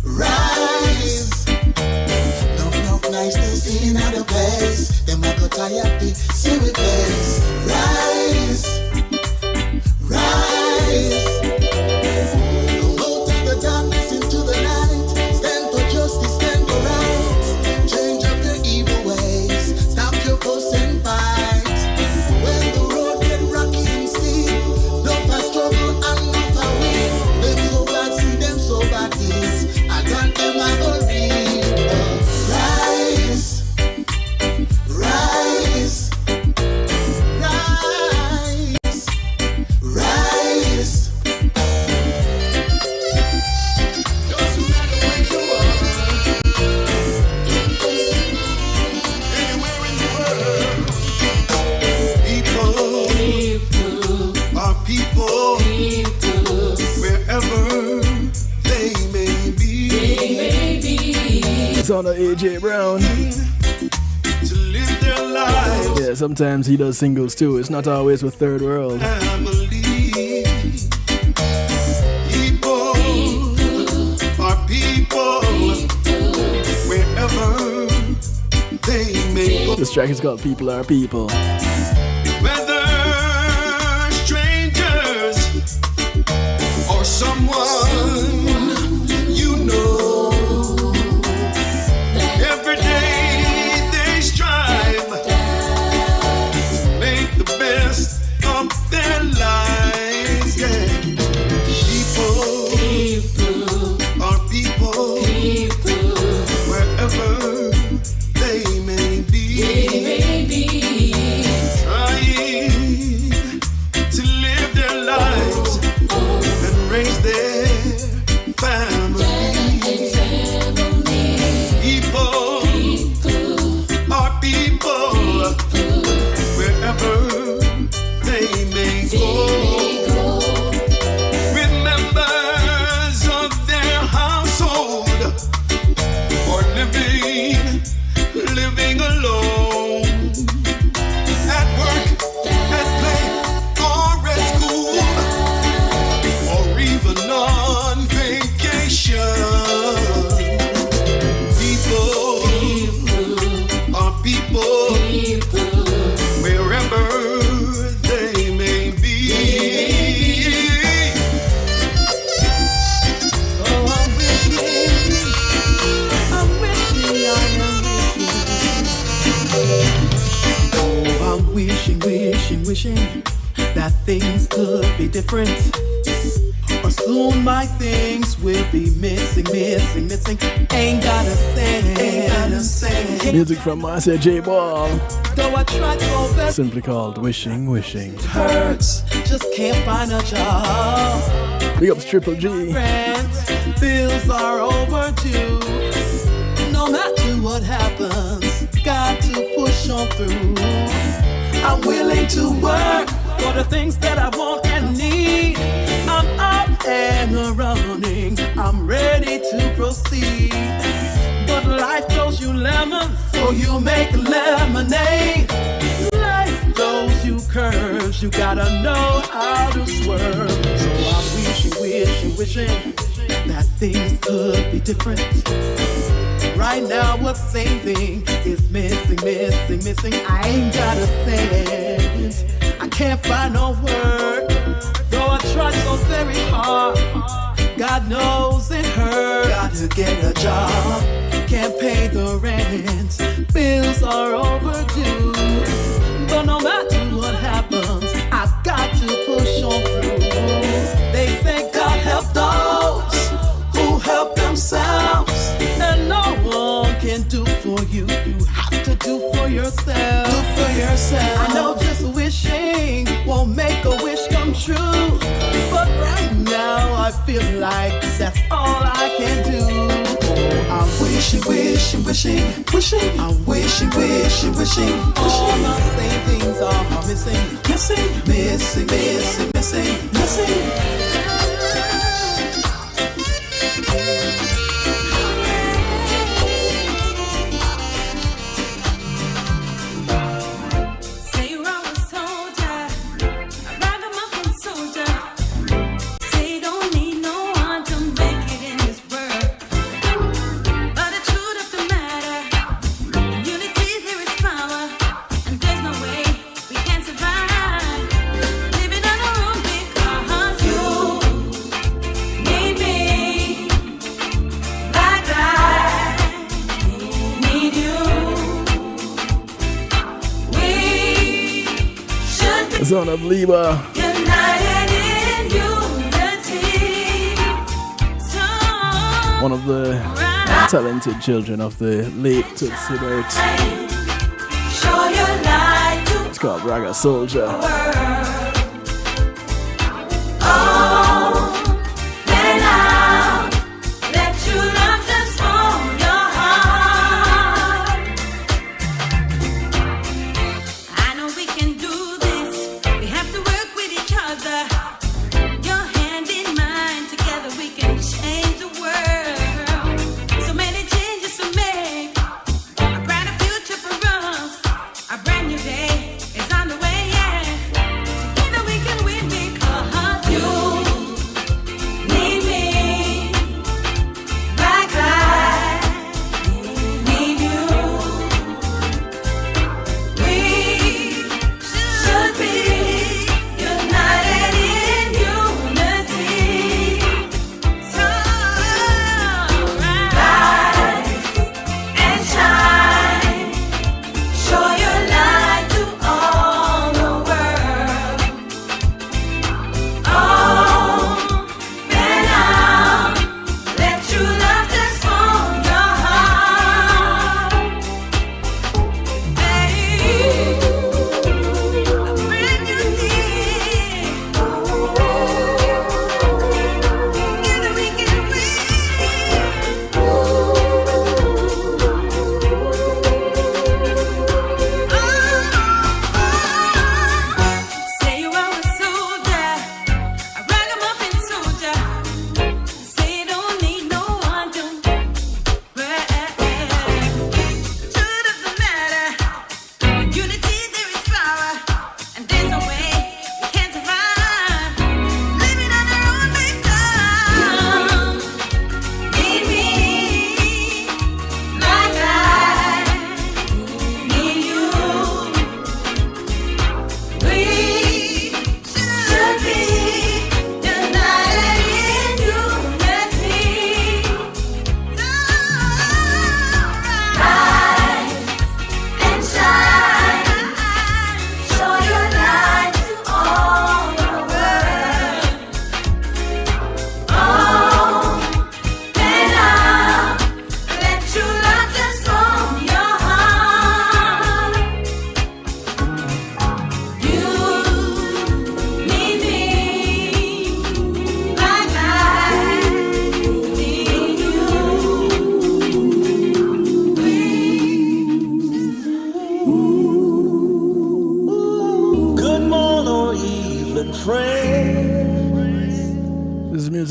S12: rise. No niceness in the place. Them a go tired to see we face. Rise, rise. Come out of the darkness into the light. Stand for justice, stand for right. Change up your evil ways. Stop your fuss and fight. When the road get rocky and steep, don't pass struggle and not a win. Them so bad, see them so bad this. I got them a go read. Rise, rise, rise, rise. Doesn't matter where you are, anywhere in the world. People are people, wherever they may be.
S2: It's on AJ Brown.
S12: To live their lives.
S2: Yeah, sometimes he does singles too. It's not always with Third World.
S12: People are people, wherever they may go.
S2: This track is called People Are People.
S12: Whether strangers or someone you know, every day they strive to make the best of their lives. Yeah. People are people, wherever they may be.
S20: wishing that things could be different. Or soon my things will be missing. Ain't gotta say.
S2: Music from Marcia J. Ball.
S20: Though I tried so best,
S2: Simply called Wishing.
S20: hurts, just can't find a job.
S2: Big ups Triple G.
S20: Rent, bills are overdue. No matter what happens, got to push on through. I'm willing to work for the things that I want and need. I'm up and running, I'm ready to proceed. But life throws you lemons, so you make lemonade. Life throws you curves, you gotta know how to swerve. So I'm wishing that things could be different. Right now, what same thing is missing. I ain't got a cent. I can't find no word. Though I tried so very hard, God knows it hurts. Got to get a job, can't pay the rent. Bills are overdue. But no matter what happens, I've got to push on through. They say God help those who help themselves. And no one can do for you. You have to do for yourself. I know just wishing won't make a wish come true. But right now I feel like that's all I can do. I'm wishing. I'm wishing. All my same things are missing.
S2: Son of Liba. One of the talented children of the late Tootsie Bert. It's called Raga Soldier.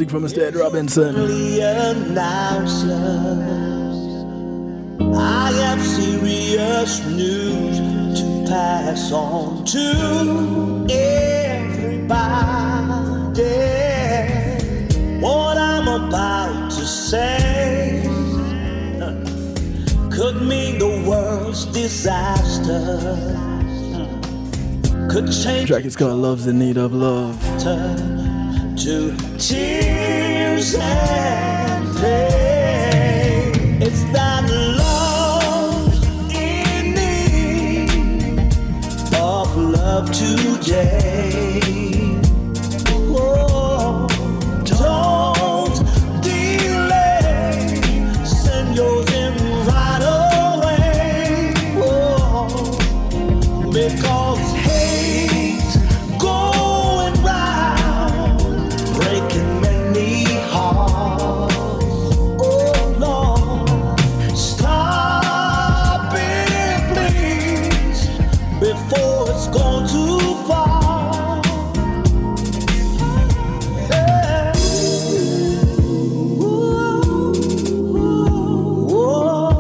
S2: music from Mr. Ed Robinson.
S20: I have serious news to pass on to everybody. What I'm about to say could mean the world's disaster. Could change.
S2: The track is called Love's in Need of Love.
S20: To tears and pain. It's that love in need of love today. Oh, don't delay. Send yours in right away. Oh, because hate going round, breaking many hearts. Oh Lord, stop it please before it's gone too far. Hey. Ooh, ooh,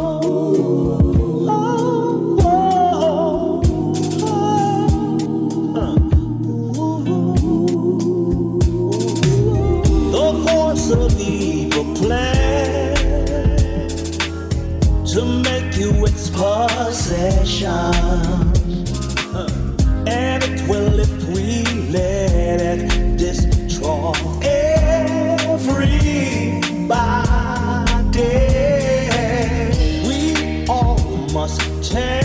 S20: the force of evil plan to make you its possession, and it will if we let it destroy everybody. We all must change.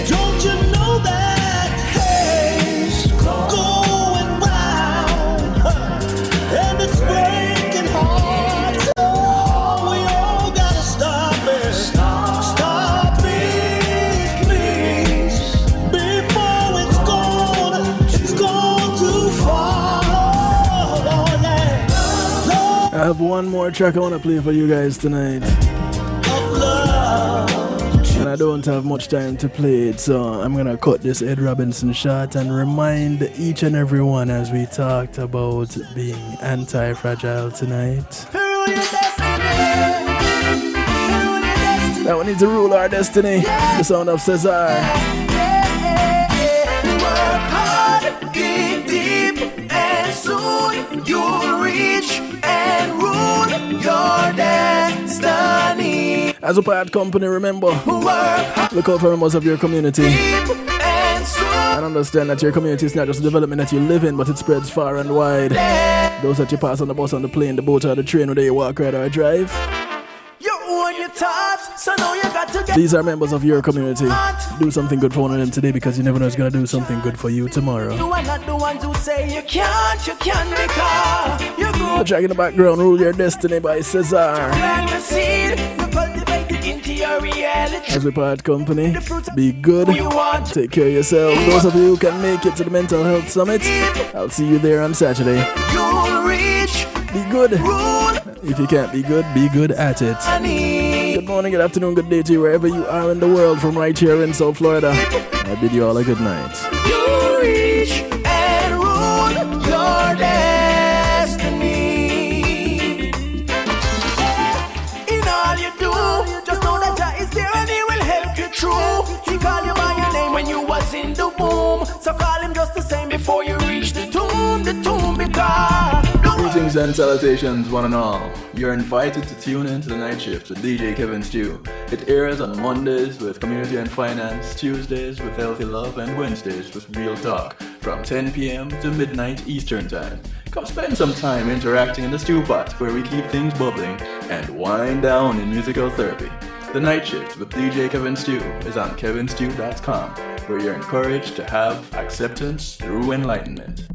S20: Don't you know that hate's going round, and it's breaking hearts? Oh, we all gotta stop it. Stop it, please, before it's gone too far. Oh, yeah.
S2: I have one more track I want to play for you guys tonight. And I don't have much time to play it, so I'm gonna cut this Ed Robinson short and remind each and every one, as we talked about being anti-fragile tonight, that we need to rule our destiny. The sound of Cesar.
S20: Work hard, dig deep, and soon you'll reach and rule your destiny.
S2: As a part company, remember, look out for members of your community. And understand that your community is not just a development that you live in, but it spreads far and wide. Those that you pass on the bus, on the plane, the boat, or the train, whether you walk, ride, or drive.
S20: You own your thoughts, so now you got to get.
S2: These are members of your community. Do something good for one of them today, because you never know who's going to do something good for you tomorrow.
S20: You are not the ones who say you can't because you
S2: The track in the background, Rule Your Destiny by Cesar.
S20: plant the seed, you cultivate it into your reality.
S2: As we part company, be good, take care of yourself. Those of you who can make it to the Mental Health Summit, I'll see you there on Saturday.
S20: You'll reach,
S2: be good. If you can't be good at it. Good morning, good afternoon, good day to you wherever you are in the world, from right here in South Florida. I bid you all a good night.
S20: you'll reach and rule your destiny. In all you do, just know that Jah is there and He will help you through. He called you by your name when you was in the womb, so call Him just the same before you reach the tomb because.
S2: Greetings and salutations, one and all. You're invited to tune in to the Night Shift with DJ Kevin Stew. It airs on Mondays with Community and Finance, Tuesdays with Healthy Love, and Wednesdays with Real Talk from 10 p.m. to midnight Eastern Time. Come spend some time interacting in the stew pot, where we keep things bubbling and wind down in musical therapy. The Night Shift with DJ Kevin Stew is on kevinstew.com, where you're encouraged to have acceptance through enlightenment.